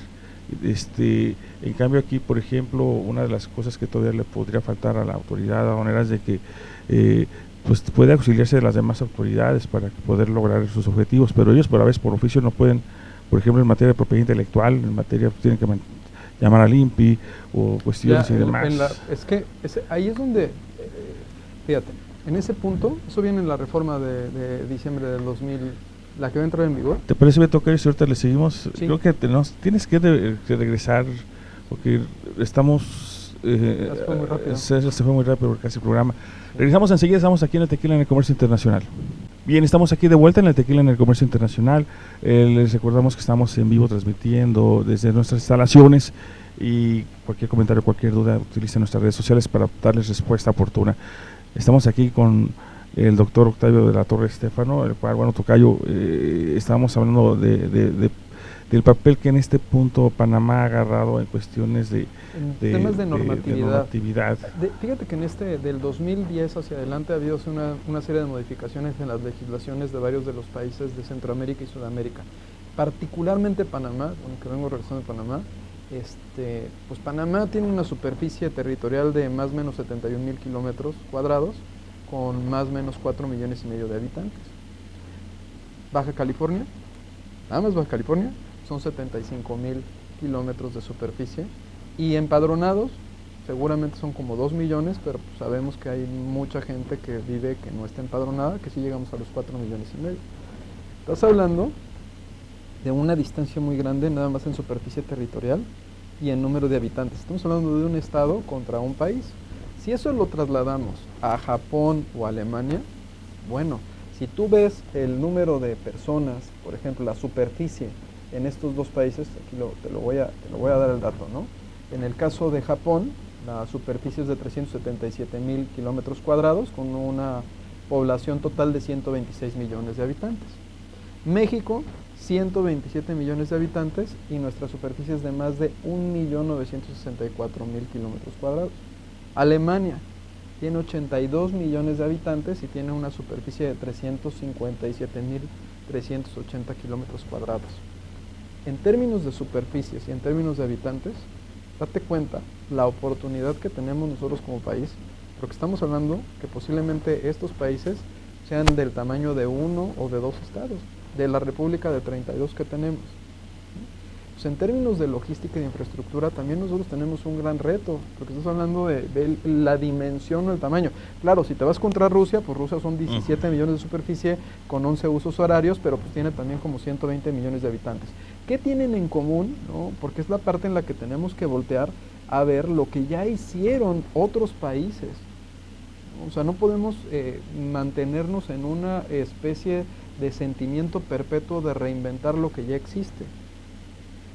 En cambio aquí, por ejemplo, una de las cosas que todavía le podría faltar a la autoridad aduanera es de que pues puede auxiliarse de las demás autoridades para poder lograr sus objetivos, pero ellos por oficio no pueden, por ejemplo, en materia de propiedad intelectual, en materia tienen que llamar al INPI o cuestiones y demás. Ahí es donde, fíjate, en ese punto, eso viene en la reforma de diciembre del 2000, la que va a entrar en vigor. ¿Te parece, Beto, que si ahorita le seguimos? Sí. Creo que tienes que regresar, porque estamos... se fue muy rápido. Se fue muy rápido casi el programa. Sí. Regresamos enseguida, estamos aquí en el Tequila en el Comercio Internacional. Bien, estamos aquí de vuelta en el Tequila en el Comercio Internacional. Les recordamos que estamos en vivo transmitiendo desde nuestras instalaciones, y cualquier comentario, cualquier duda, utilicen nuestras redes sociales para darles respuesta oportuna. Estamos aquí con el doctor Octavio de la Torre Estéfano, el cual, bueno, tocayo, estábamos hablando del papel que en este punto Panamá ha agarrado en cuestiones de temas de normatividad. Fíjate que del 2010 hacia adelante ha habido una serie de modificaciones en las legislaciones de varios de los países de Centroamérica y Sudamérica, particularmente Panamá, aunque vengo regresando de Panamá. Pues Panamá tiene una superficie territorial de más o menos 71,000 kilómetros cuadrados, con más o menos 4,5 millones de habitantes. Baja California, nada más Baja California, son 75,000 kilómetros de superficie, y empadronados seguramente son como 2 millones, pero pues sabemos que hay mucha gente que vive que no está empadronada, que sí llegamos a los 4,5 millones. Estás hablando de una distancia muy grande, nada más en superficie territorial y en número de habitantes. Estamos hablando de un estado contra un país. Si eso lo trasladamos a Japón o Alemania, bueno, si tú ves el número de personas, por ejemplo, la superficie en estos dos países, aquí te lo voy a dar el dato, ¿no? En el caso de Japón, la superficie es de 377,000 kilómetros cuadrados, con una población total de 126 millones de habitantes. México, 127 millones de habitantes, y nuestra superficie es de más de 1,964,000 kilómetros cuadrados. Alemania tiene 82 millones de habitantes y tiene una superficie de 357,380 kilómetros cuadrados. En términos de superficies y en términos de habitantes, date cuenta la oportunidad que tenemos nosotros como país, porque estamos hablando que posiblemente estos países sean del tamaño de 1 o de 2 estados, de la República de 32 que tenemos. Pues en términos de logística y de infraestructura también nosotros tenemos un gran reto, porque estás hablando de la dimensión o el tamaño. Claro, si te vas contra Rusia, pues Rusia son 17 millones de superficie con 11 usos horarios, pero pues tiene también como 120 millones de habitantes. ¿Qué tienen en común? ¿No? Porque es la parte en la que tenemos que voltear a ver lo que ya hicieron otros países. O sea, no podemos mantenernos en una especie de sentimiento perpetuo de reinventar lo que ya existe.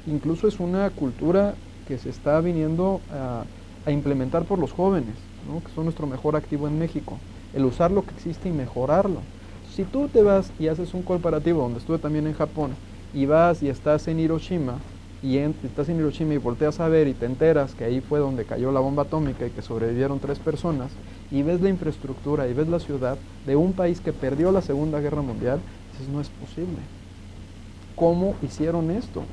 Incluso es una cultura que se está viniendo a implementar por los jóvenes, ¿no? Que son nuestro mejor activo en México, el usar lo que existe y mejorarlo. Si tú te vas y haces un comparativo, donde estuve también en Japón, y vas y estás en Hiroshima, y volteas a ver y te enteras que ahí fue donde cayó la bomba atómica y que sobrevivieron 3 personas, y ves la infraestructura y ves la ciudad de un país que perdió la Segunda Guerra Mundial, dices, no es posible. ¿Cómo hicieron esto?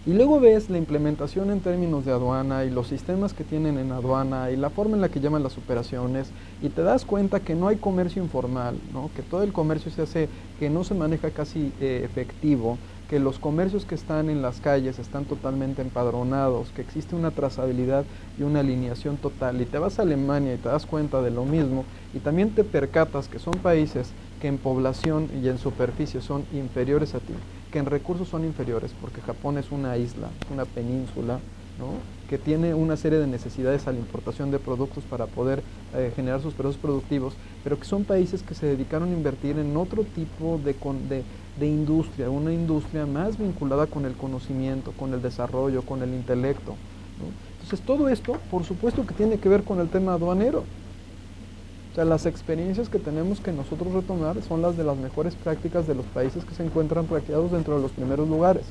Y luego ves la implementación en términos de aduana y los sistemas que tienen en aduana y la forma en la que llaman las operaciones y te das cuenta que no hay comercio informal, ¿no? Que todo el comercio se hace, que no se maneja casi efectivo, que los comercios que están en las calles están totalmente empadronados, que existe una trazabilidad y una alineación total. Y te vas a Alemania y te das cuenta de lo mismo y también te percatas que son países que en población y en superficie son inferiores a ti, que en recursos son inferiores, porque Japón es una isla, una península, ¿no? Que tiene una serie de necesidades a la importación de productos para poder generar sus procesos productivos, pero que son países que se dedicaron a invertir en otro tipo de industria, una industria más vinculada con el conocimiento, con el desarrollo, con el intelecto, ¿no? Entonces todo esto, por supuesto que tiene que ver con el tema aduanero. O sea, las experiencias que tenemos que nosotros retomar son las de las mejores prácticas de los países que se encuentran rankeados dentro de los primeros lugares,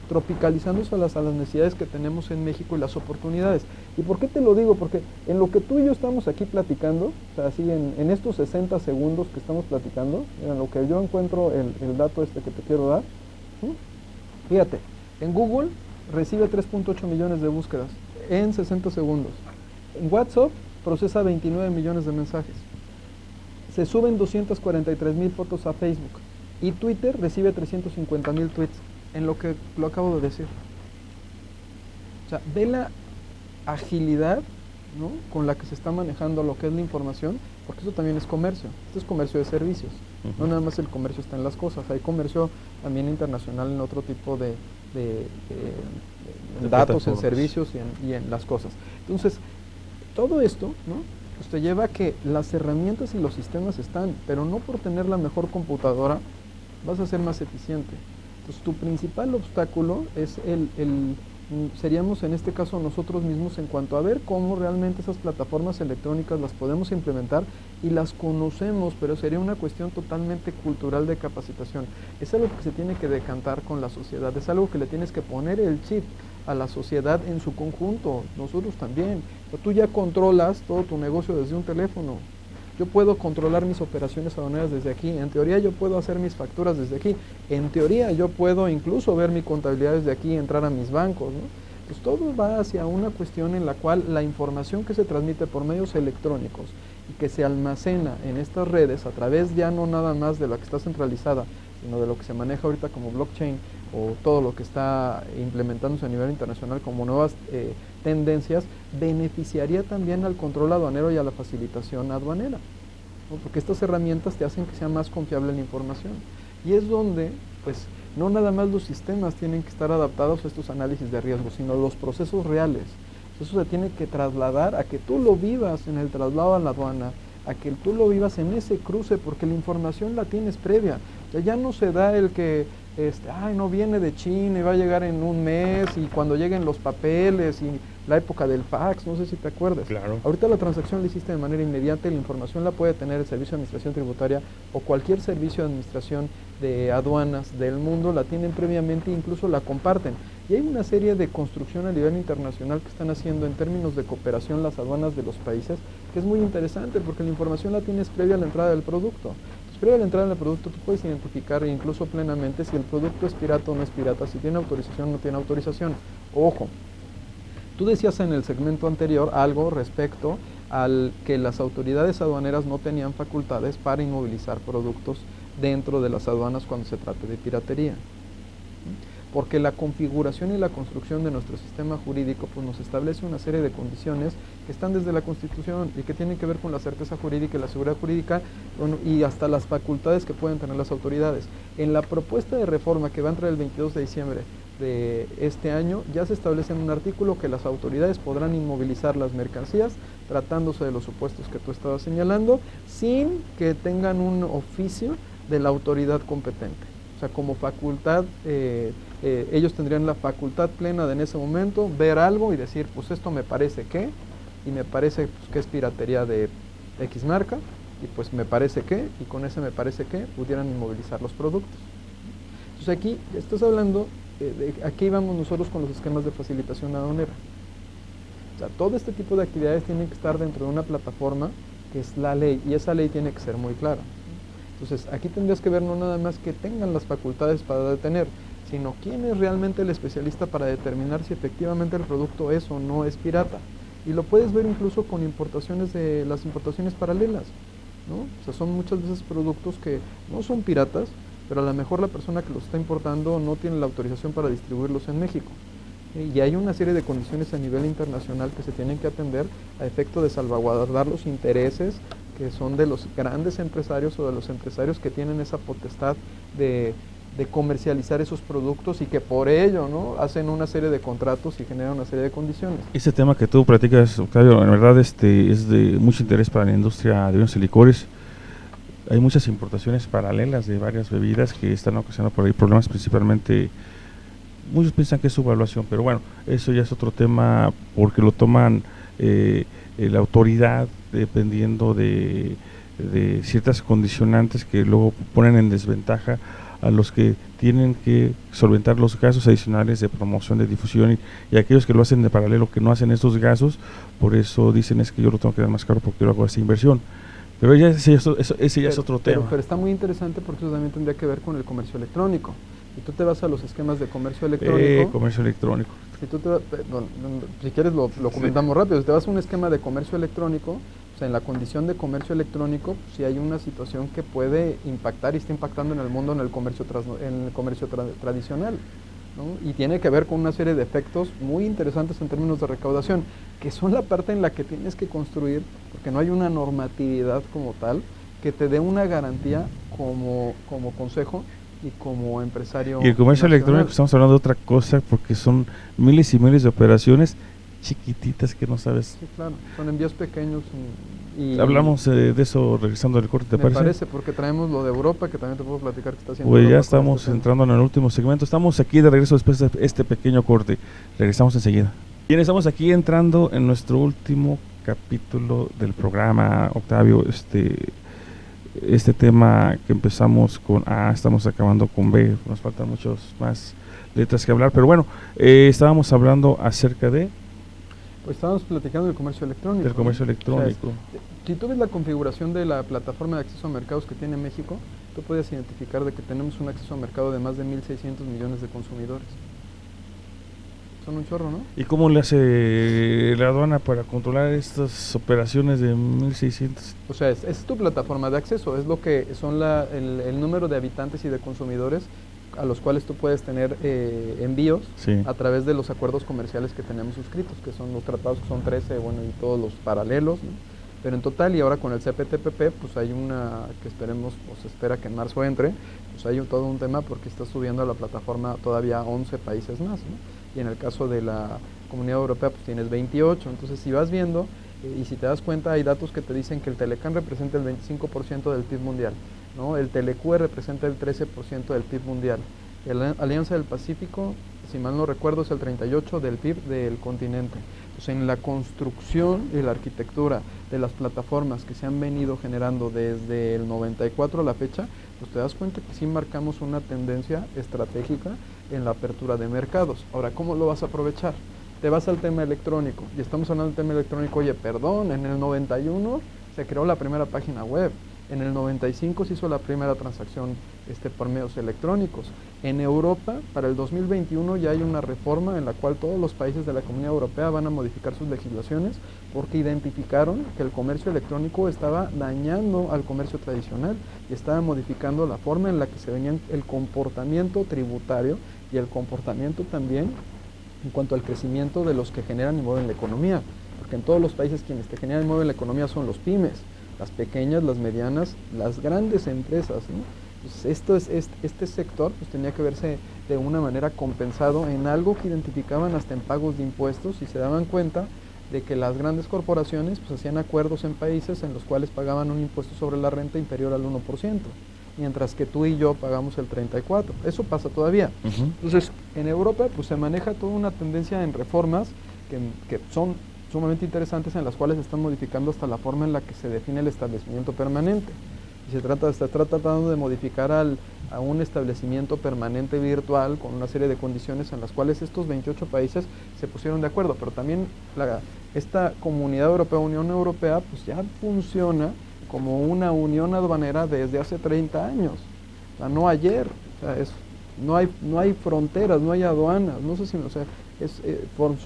tropicalizándose a las necesidades que tenemos en México y las oportunidades. ¿Y por qué te lo digo? Porque en lo que tú y yo estamos aquí platicando, o sea, así en estos 60 segundos que estamos platicando, en lo que yo encuentro el dato este que te quiero dar, fíjate, en Google recibe 3.8 millones de búsquedas en 60 segundos. En WhatsApp procesa 29 millones de mensajes. Se suben 243,000 fotos a Facebook y Twitter recibe 350,000 tweets en lo que lo acabo de decir. O sea, ve la agilidad, ¿no?, con la que se está manejando lo que es la información, porque eso también es comercio. Esto es comercio de servicios. No nada más el comercio está en las cosas, hay comercio también internacional en otro tipo de datos, en servicios y en las cosas. Entonces, todo esto, ¿no?, pues te lleva a que las herramientas y los sistemas están, pero no por tener la mejor computadora vas a ser más eficiente. Entonces tu principal obstáculo es seríamos en este caso nosotros mismos en cuanto a ver cómo realmente esas plataformas electrónicas las podemos implementar y las conocemos, pero sería una cuestión totalmente cultural de capacitación. Es algo que se tiene que decantar con la sociedad, es algo que le tienes que poner el chip a la sociedad en su conjunto, nosotros también. O sea, tú ya controlas todo tu negocio desde un teléfono. Yo puedo controlar mis operaciones aduaneras desde aquí, en teoría yo puedo hacer mis facturas desde aquí, en teoría yo puedo incluso ver mi contabilidad desde aquí y entrar a mis bancos, ¿no? Pues todo va hacia una cuestión en la cual la información que se transmite por medios electrónicos y que se almacena en estas redes a través ya no nada más de la que está centralizada, sino de lo que se maneja ahorita como blockchain o todo lo que está implementándose a nivel internacional como nuevas tendencias, beneficiaría también al control aduanero y a la facilitación aduanera, ¿no? Porque estas herramientas te hacen que sea más confiable la información. Y es donde, pues, no nada más los sistemas tienen que estar adaptados a estos análisis de riesgo, sino los procesos reales. Eso se tiene que trasladar a que tú lo vivas en el traslado a la aduana, a que tú lo vivas en ese cruce, porque la información la tienes previa. O sea, ya no se da el que, no viene de China y va a llegar en un mes y cuando lleguen los papeles y la época del fax, no sé si te acuerdas. Claro. Ahorita la transacción la hiciste de manera inmediata y la información la puede tener el Servicio de Administración Tributaria o cualquier servicio de administración de aduanas del mundo, la tienen previamente e incluso la comparten. Y hay una serie de construcción a nivel internacional que están haciendo en términos de cooperación las aduanas de los países, que es muy interesante porque la información la tienes previa a la entrada del producto. Entonces, previa a la entrada del producto tú puedes identificar incluso plenamente si el producto es pirata o no es pirata, si tiene autorización o no tiene autorización. Ojo, tú decías en el segmento anterior algo respecto al que las autoridades aduaneras no tenían facultades para inmovilizar productos dentro de las aduanas cuando se trate de piratería. Porque la configuración y la construcción de nuestro sistema jurídico pues nos establece una serie de condiciones que están desde la Constitución y que tienen que ver con la certeza jurídica y la seguridad jurídica, bueno, y hasta las facultades que pueden tener las autoridades. En la propuesta de reforma que va a entrar el 22 de diciembre de este año, ya se establece en un artículo que las autoridades podrán inmovilizar las mercancías, tratándose de los supuestos que tú estabas señalando, sin que tengan un oficio de la autoridad competente. O sea, como facultad, ellos tendrían la facultad plena de en ese momento ver algo y decir, pues esto me parece que, y me parece pues, que es piratería de X marca, y pues me parece que, y con ese me parece que, pudieran inmovilizar los productos. Entonces aquí estás hablando, aquí vamos nosotros con los esquemas de facilitación aduanera. O sea, todo este tipo de actividades tienen que estar dentro de una plataforma que es la ley, y esa ley tiene que ser muy clara. Entonces, aquí tendrías que ver no nada más que tengan las facultades para detener, sino quién es realmente el especialista para determinar si efectivamente el producto es o no es pirata. Y lo puedes ver incluso con importaciones de las importaciones paralelas, ¿no? O sea, son muchas veces productos que no son piratas, pero a lo mejor la persona que los está importando no tiene la autorización para distribuirlos en México. Y hay una serie de condiciones a nivel internacional que se tienen que atender a efecto de salvaguardar los intereses que son de los grandes empresarios o de los empresarios que tienen esa potestad de comercializar esos productos y que por ello, ¿no?, hacen una serie de contratos y generan una serie de condiciones. Ese tema que tú platicas, Octavio, en verdad es de mucho interés para la industria de vinos y licores. Hay muchas importaciones paralelas de varias bebidas que están ocasionando por ahí problemas, principalmente. Muchos piensan que es su evaluación, pero bueno, eso ya es otro tema porque lo toman la autoridad dependiendo de ciertas condicionantes que luego ponen en desventaja a los que tienen que solventar los gastos adicionales de promoción, de difusión y aquellos que lo hacen de paralelo, que no hacen estos gastos, por eso dicen es que yo lo tengo que dar más caro porque yo hago esta inversión. Pero ya ese ya es otro tema. Pero está muy interesante porque eso también tendría que ver con el comercio electrónico. Si tú te vas a los esquemas de comercio electrónico... Comercio electrónico. Si, tú si quieres lo comentamos rápido. Si te vas a un esquema de comercio electrónico, o sea, en la condición de comercio electrónico, pues, si hay una situación que puede impactar y está impactando en el mundo en el comercio, tradicional, ¿no? Y tiene que ver con una serie de efectos muy interesantes en términos de recaudación, que son la parte en la que tienes que construir, porque no hay una normatividad como tal que te dé una garantía como consejo y como empresario. Y el comercio electrónico, estamos hablando de otra cosa porque son miles y miles de operaciones chiquititas que no sabes. Sí, claro, son envíos pequeños. Y hablamos de eso regresando al corte, ¿te parece? Me parece, porque traemos lo de Europa, que también te puedo platicar que está haciendo. Pues ya estamos entrando en el último segmento. Estamos aquí de regreso después de este pequeño corte. Regresamos enseguida. Bien, estamos aquí entrando en nuestro último capítulo del programa, Octavio. Este tema que empezamos con A, estamos acabando con B, nos faltan muchas más letras que hablar, pero bueno, estábamos hablando acerca de... Pues estábamos platicando del comercio electrónico. Del comercio electrónico. O sea, si tú ves la configuración de la plataforma de acceso a mercados que tiene México, tú puedes identificar de que tenemos un acceso a mercado de más de 1.600 millones de consumidores. Son un chorro, ¿no? ¿Y cómo le hace la aduana para controlar estas operaciones de 1.600? O sea, es tu plataforma de acceso, es lo que son el número de habitantes y de consumidores a los cuales tú puedes tener envíos, sí, a través de los acuerdos comerciales que tenemos suscritos, que son los tratados, que son 13, bueno, y todos los paralelos, ¿no? Pero en total, y ahora con el CPTPP, pues hay una que esperemos, o se espera que en marzo entre, pues hay todo un tema porque está subiendo a la plataforma todavía 11 países más, ¿no? Y en el caso de la Comunidad Europea, pues tienes 28. Entonces, si vas viendo, y si te das cuenta, hay datos que te dicen que el Telecán representa el 25% del PIB mundial, ¿no? El Telecue representa el 13% del PIB mundial. La Alianza del Pacífico, si mal no recuerdo, es el 38% del PIB del continente. Entonces, en la construcción y la arquitectura de las plataformas que se han venido generando desde el 94 a la fecha, pues te das cuenta que sí marcamos una tendencia estratégica en la apertura de mercados. Ahora, ¿cómo lo vas a aprovechar? Te vas al tema electrónico, y estamos hablando del tema electrónico. Oye, perdón, en el 91 se creó la primera página web, en el 95 se hizo la primera transacción por medios electrónicos. En Europa, para el 2021 ya hay una reforma en la cual todos los países de la Comunidad Europea van a modificar sus legislaciones porque identificaron que el comercio electrónico estaba dañando al comercio tradicional y estaba modificando la forma en la que se venía el comportamiento tributario y el comportamiento también en cuanto al crecimiento de los que generan y mueven la economía, porque en todos los países quienes te generan y mueven la economía son los pymes, las pequeñas, las medianas, las grandes empresas, ¿no? Pues este sector pues tenía que verse de una manera compensado en algo que identificaban hasta en pagos de impuestos, y se daban cuenta de que las grandes corporaciones pues hacían acuerdos en países en los cuales pagaban un impuesto sobre la renta inferior al 1%. Mientras que tú y yo pagamos el 34%. Eso pasa todavía. Entonces, en Europa pues se maneja toda una tendencia en reformas que son sumamente interesantes, en las cuales se están modificando hasta la forma en la que se define el establecimiento permanente. Y se está tratando de modificar a un establecimiento permanente virtual con una serie de condiciones en las cuales estos 28 países se pusieron de acuerdo. Pero también esta Comunidad Europea, Unión Europea, pues ya funciona como una unión aduanera desde hace 30 años, o sea, no ayer, o sea, es no hay fronteras, no hay aduanas, no sé si, o sea,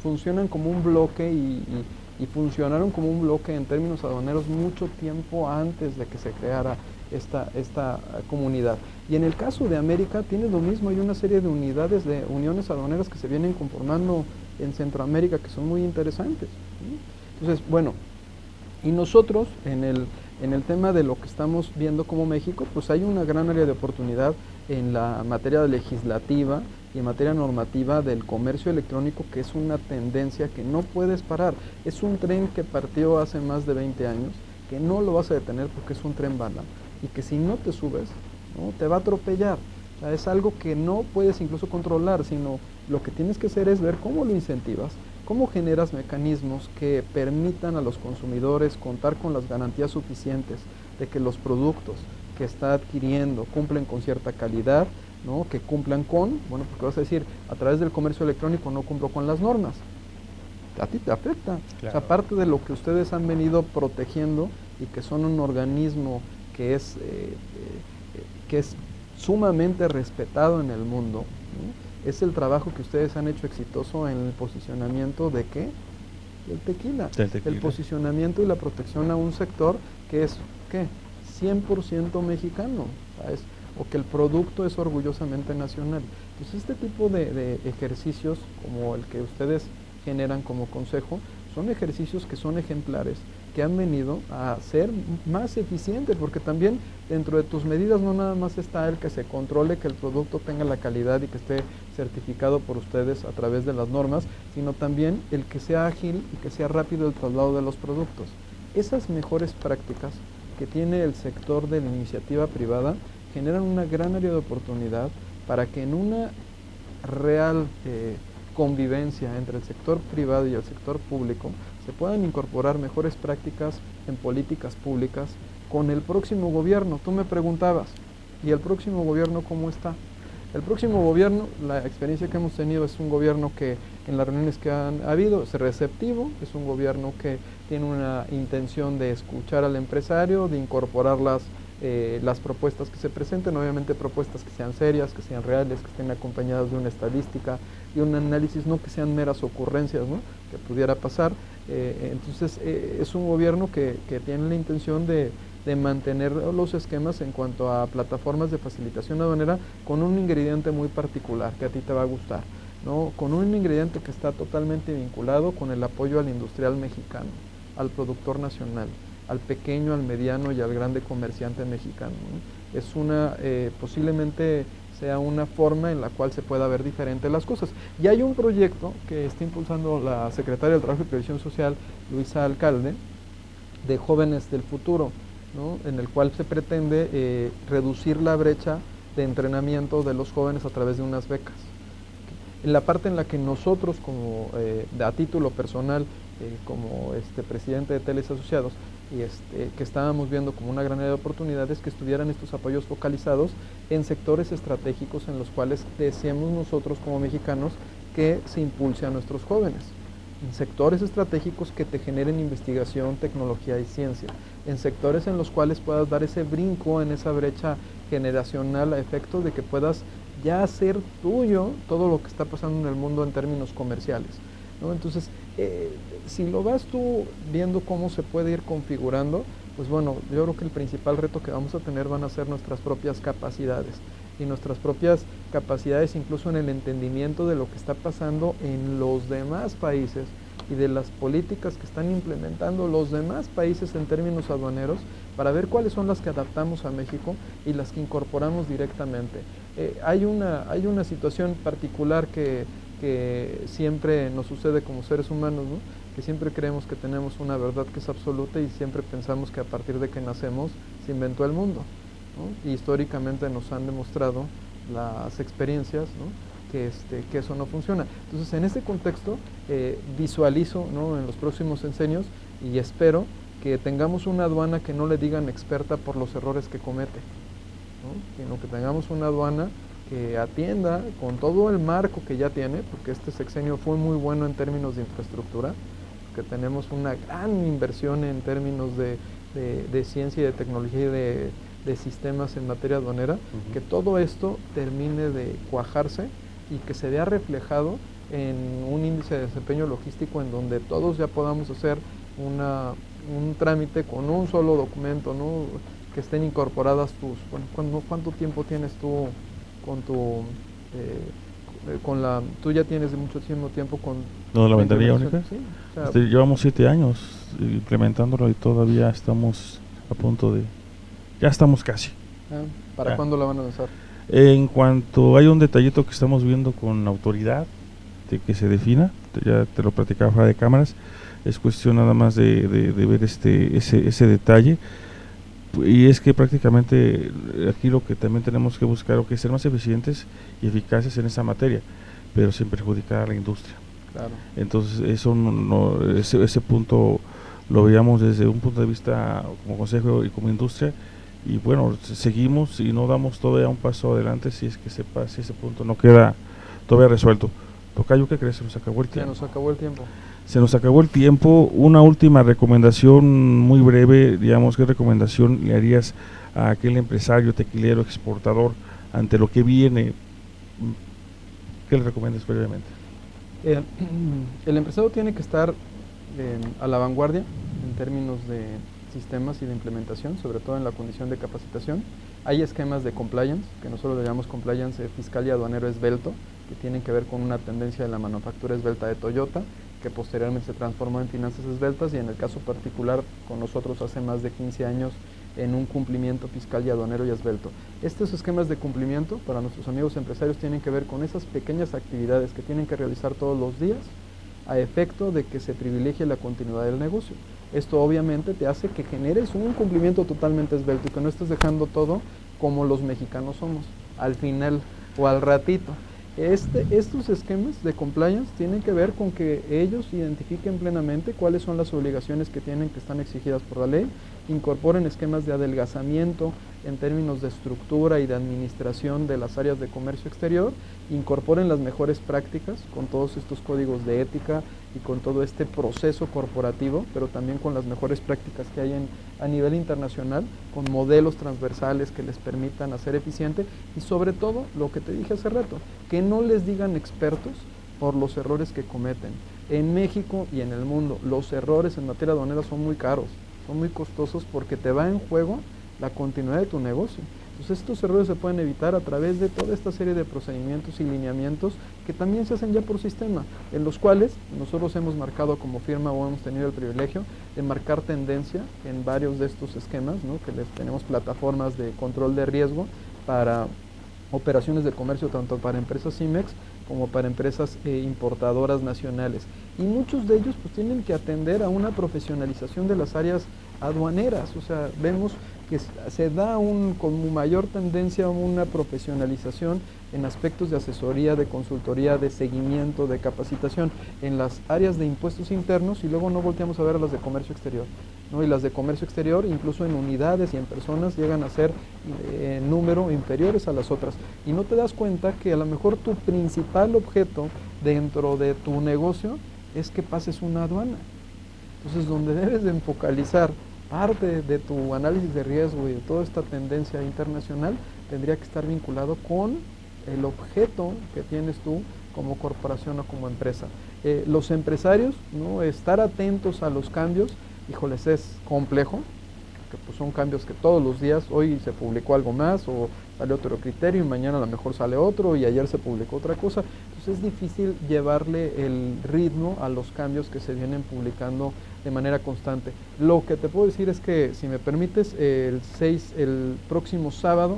funcionan como un bloque y funcionaron como un bloque en términos aduaneros mucho tiempo antes de que se creara esta comunidad. Y en el caso de América tiene lo mismo, hay una serie de unidades, de uniones aduaneras que se vienen conformando en Centroamérica que son muy interesantes, ¿sí? Entonces, bueno, y nosotros en el tema de lo que estamos viendo como México, pues hay una gran área de oportunidad en la materia legislativa y en materia normativa del comercio electrónico, que es una tendencia que no puedes parar. Es un tren que partió hace más de 20 años, que no lo vas a detener porque es un tren bala, y que si no te subes, ¿no?, te va a atropellar. O sea, es algo que no puedes incluso controlar, sino lo que tienes que hacer es ver cómo lo incentivas, cómo generas mecanismos que permitan a los consumidores contar con las garantías suficientes de que los productos que está adquiriendo cumplen con cierta calidad, ¿no?, que cumplan con, bueno, porque vas a decir, a través del comercio electrónico no cumplo con las normas. A ti te afecta. Claro. O sea, aparte de lo que ustedes han venido protegiendo y que son un organismo que es sumamente respetado en el mundo, ¿no?, es el trabajo que ustedes han hecho exitoso en el posicionamiento de ¿qué? Del tequila. El posicionamiento y la protección a un sector que es, ¿qué? 100% mexicano, ¿sabes? O que el producto es orgullosamente nacional. Entonces este tipo de ejercicios como el que ustedes generan como consejo son ejercicios que son ejemplares, que han venido a ser más eficientes, porque también dentro de tus medidas no nada más está el que se controle que el producto tenga la calidad y que esté certificado por ustedes a través de las normas, sino también el que sea ágil y que sea rápido el traslado de los productos. Esas mejores prácticas que tiene el sector de la iniciativa privada generan una gran área de oportunidad para que en una real convivencia entre el sector privado y el sector público se puedan incorporar mejores prácticas en políticas públicas con el próximo gobierno. Tú me preguntabas, ¿y el próximo gobierno cómo está? El próximo gobierno, la experiencia que hemos tenido es un gobierno que en las reuniones que han habido es receptivo, es un gobierno que tiene una intención de escuchar al empresario, de incorporar las propuestas que se presenten, obviamente propuestas que sean serias, que sean reales, que estén acompañadas de una estadística y un análisis, no que sean meras ocurrencias, ¿no?, que pudiera pasar. Entonces es un gobierno que tiene la intención de mantener los esquemas en cuanto a plataformas de facilitación aduanera con un ingrediente muy particular que a ti te va a gustar, ¿no?, con un ingrediente que está totalmente vinculado con el apoyo al industrial mexicano, al productor nacional, al pequeño, al mediano y al grande comerciante mexicano, ¿no? Es posiblemente sea una forma en la cual se pueda ver diferente las cosas. Y hay un proyecto que está impulsando la Secretaria del Trabajo y Previsión Social, Luisa Alcalde, de Jóvenes del Futuro, ¿no?, en el cual se pretende reducir la brecha de entrenamiento de los jóvenes a través de unas becas. En la parte en la que nosotros, como a título personal, como presidente de Teles Asociados, que estábamos viendo como una gran área de oportunidades, que estuvieran estos apoyos focalizados en sectores estratégicos en los cuales deseamos nosotros como mexicanos que se impulse a nuestros jóvenes, en sectores estratégicos que te generen investigación, tecnología y ciencia, en sectores en los cuales puedas dar ese brinco en esa brecha generacional a efecto de que puedas ya hacer tuyo todo lo que está pasando en el mundo en términos comerciales, ¿no? Entonces, si lo vas tú viendo cómo se puede ir configurando, pues bueno, yo creo que el principal reto que vamos a tener van a ser nuestras propias capacidades, y nuestras propias capacidades incluso en el entendimiento de lo que está pasando en los demás países y de las políticas que están implementando los demás países en términos aduaneros, para ver cuáles son las que adaptamos a México y las que incorporamos directamente. Hay una situación particular que siempre nos sucede como seres humanos, ¿no?, que siempre creemos que tenemos una verdad que es absoluta y siempre pensamos que a partir de que nacemos se inventó el mundo, ¿no? Y históricamente nos han demostrado las experiencias, ¿no?, que eso no funciona. Entonces, en este contexto, visualizo, ¿no?, en los próximos sexenios, y espero que tengamos una aduana que no le digan experta por los errores que comete, ¿no?, sino que tengamos una aduana que atienda con todo el marco que ya tiene, porque este sexenio fue muy bueno en términos de infraestructura, que tenemos una gran inversión en términos de ciencia y de tecnología y de sistemas en materia aduanera, que todo esto termine de cuajarse y que se vea reflejado en un índice de desempeño logístico en donde todos ya podamos hacer un trámite con un solo documento, ¿no? Que estén incorporadas tus, bueno, ¿cuánto tiempo tienes tú con tu, tú ya tienes de mucho tiempo con... ¿No, la ventanilla única? Sí, o sea, llevamos 7 años implementándolo y todavía estamos a punto de, ya estamos casi. ¿Para cuándo la van a lanzar? En cuanto hay un detallito que estamos viendo con la autoridad de que se defina, ya te lo platicaba fuera de cámaras, es cuestión nada más de ver ese detalle, y es que prácticamente aquí lo que también tenemos que buscar es ser más eficientes y eficaces en esa materia, pero sin perjudicar a la industria. Claro. Entonces eso ese punto lo veíamos desde un punto de vista como consejo y como industria, y bueno, seguimos y no damos todavía un paso adelante si es que si ese punto no queda todavía resuelto. Tocayo, ¿qué crees? Se nos acabó el tiempo. Se nos acabó el tiempo. Se nos acabó el tiempo. Una última recomendación muy breve, digamos, ¿qué recomendación le harías a aquel empresario tequilero exportador ante lo que viene? ¿Qué le recomiendas brevemente? El empresario tiene que estar a la vanguardia en términos de sistemas y de implementación, sobre todo en la condición de capacitación. Hay esquemas de compliance, que nosotros le llamamos compliance fiscal y aduanero esbelto, que tienen que ver con una tendencia de la manufactura esbelta de Toyota, que posteriormente se transformó en finanzas esbeltas, y en el caso particular con nosotros hace más de 15 años en un cumplimiento fiscal y aduanero y esbelto. Estos esquemas de cumplimiento para nuestros amigos empresarios tienen que ver con esas pequeñas actividades que tienen que realizar todos los días a efecto de que se privilegie la continuidad del negocio. Esto obviamente te hace que generes un cumplimiento totalmente esbelto y que no estés dejando todo como los mexicanos somos, al final o al ratito. Estos esquemas de compliance tienen que ver con que ellos identifiquen plenamente cuáles son las obligaciones que tienen, que están exigidas por la ley, incorporen esquemas de adelgazamiento en términos de estructura y de administración de las áreas de comercio exterior, incorporen las mejores prácticas con todos estos códigos de ética y con todo este proceso corporativo, pero también con las mejores prácticas que hay a nivel internacional, con modelos transversales que les permitan hacer eficiente, y sobre todo, lo que te dije hace rato, que no les digan expertos por los errores que cometen. En México y en el mundo, los errores en materia aduanera son muy caros, son muy costosos, porque te va en juego la continuidad de tu negocio. Entonces estos errores se pueden evitar a través de toda esta serie de procedimientos y lineamientos que también se hacen ya por sistema, en los cuales nosotros hemos marcado como firma, o hemos tenido el privilegio de marcar tendencia en varios de estos esquemas, ¿no? Que les tenemos plataformas de control de riesgo para operaciones de comercio, tanto para empresas IMEX como para empresas importadoras nacionales, y muchos de ellos pues tienen que atender a una profesionalización de las áreas aduaneras. O sea, vemos que se da con mayor tendencia a una profesionalización en aspectos de asesoría, de consultoría, de seguimiento, de capacitación en las áreas de impuestos internos, y luego no volteamos a ver a las de comercio exterior, ¿no? Y las de comercio exterior, incluso en unidades y en personas, llegan a ser en número inferiores a las otras, y no te das cuenta que a lo mejor tu principal objeto dentro de tu negocio es que pases una aduana. Entonces, donde debes de focalizar parte de tu análisis de riesgo y de toda esta tendencia internacional, tendría que estar vinculado con el objeto que tienes tú como corporación o como empresa. Los empresarios, ¿no? Estar atentos a los cambios, híjoles, es complejo, que pues son cambios que todos los días, hoy se publicó algo más, o sale otro criterio, y mañana a lo mejor sale otro, y ayer se publicó otra cosa. Entonces es difícil llevarle el ritmo a los cambios que se vienen publicando de manera constante. Lo que te puedo decir es que, si me permites, el próximo sábado,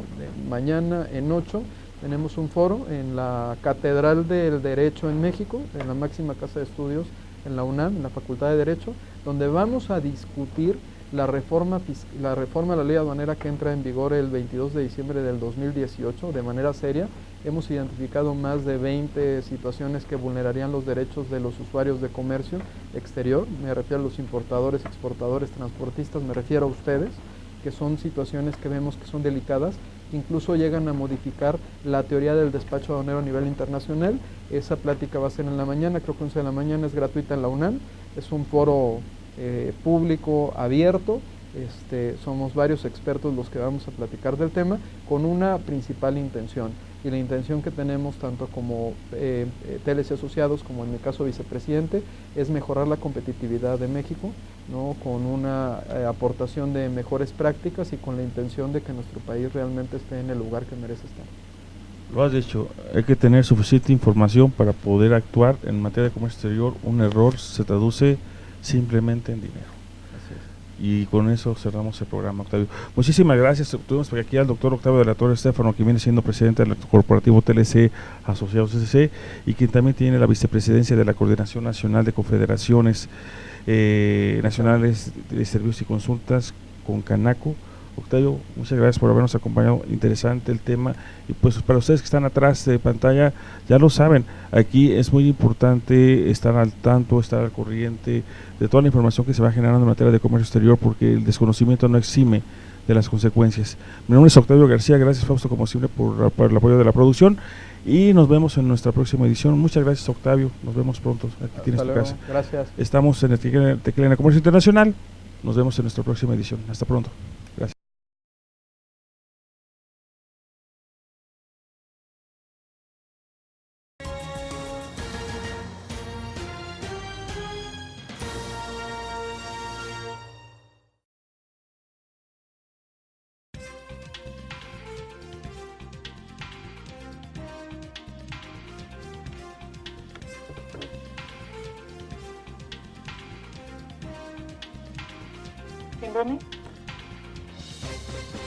mañana en 8, tenemos un foro en la Catedral del Derecho en México, en la máxima casa de estudios en la UNAM, en la Facultad de Derecho, donde vamos a discutir la reforma a la ley aduanera que entra en vigor el 22 de diciembre del 2018 de manera seria. Hemos identificado más de 20 situaciones que vulnerarían los derechos de los usuarios de comercio exterior. Me refiero a los importadores, exportadores, transportistas, me refiero a ustedes, que son situaciones que vemos que son delicadas, que incluso llegan a modificar la teoría del despacho aduanero a nivel internacional. Esa plática va a ser en la mañana, creo que 11 de la mañana, es gratuita en la UNAM, es un foro público, abierto, Somos varios expertos los que vamos a platicar del tema con una principal intención. Y la intención que tenemos tanto como TLC asociados como en mi caso vicepresidente es mejorar la competitividad de México, ¿no? Con una aportación de mejores prácticas y con la intención de que nuestro país realmente esté en el lugar que merece estar. Lo has dicho, hay que tener suficiente información para poder actuar en materia de comercio exterior. Un error se traduce simplemente en dinero. Así es. Y con eso cerramos el programa, Octavio. Muchísimas gracias. Tuvimos por aquí al doctor Octavio de la Torre Estéfano, que viene siendo presidente del corporativo TLC Asociados SC y quien también tiene la vicepresidencia de la Coordinación Nacional de Confederaciones Nacionales de Servicios y Consultas con Canaco. Octavio, muchas gracias por habernos acompañado, interesante el tema, y pues para ustedes que están atrás de pantalla, ya lo saben, aquí es muy importante estar al tanto, estar al corriente de toda la información que se va generando en materia de comercio exterior, porque el desconocimiento no exime de las consecuencias. Mi nombre es Octavio García, gracias Fausto como siempre por el apoyo de la producción, y nos vemos en nuestra próxima edición. Muchas gracias Octavio, nos vemos pronto, aquí tienes tu casa. Gracias. Estamos en el Tequila en Comercio Internacional, nos vemos en nuestra próxima edición, hasta pronto. Gracias. ¿Perdone?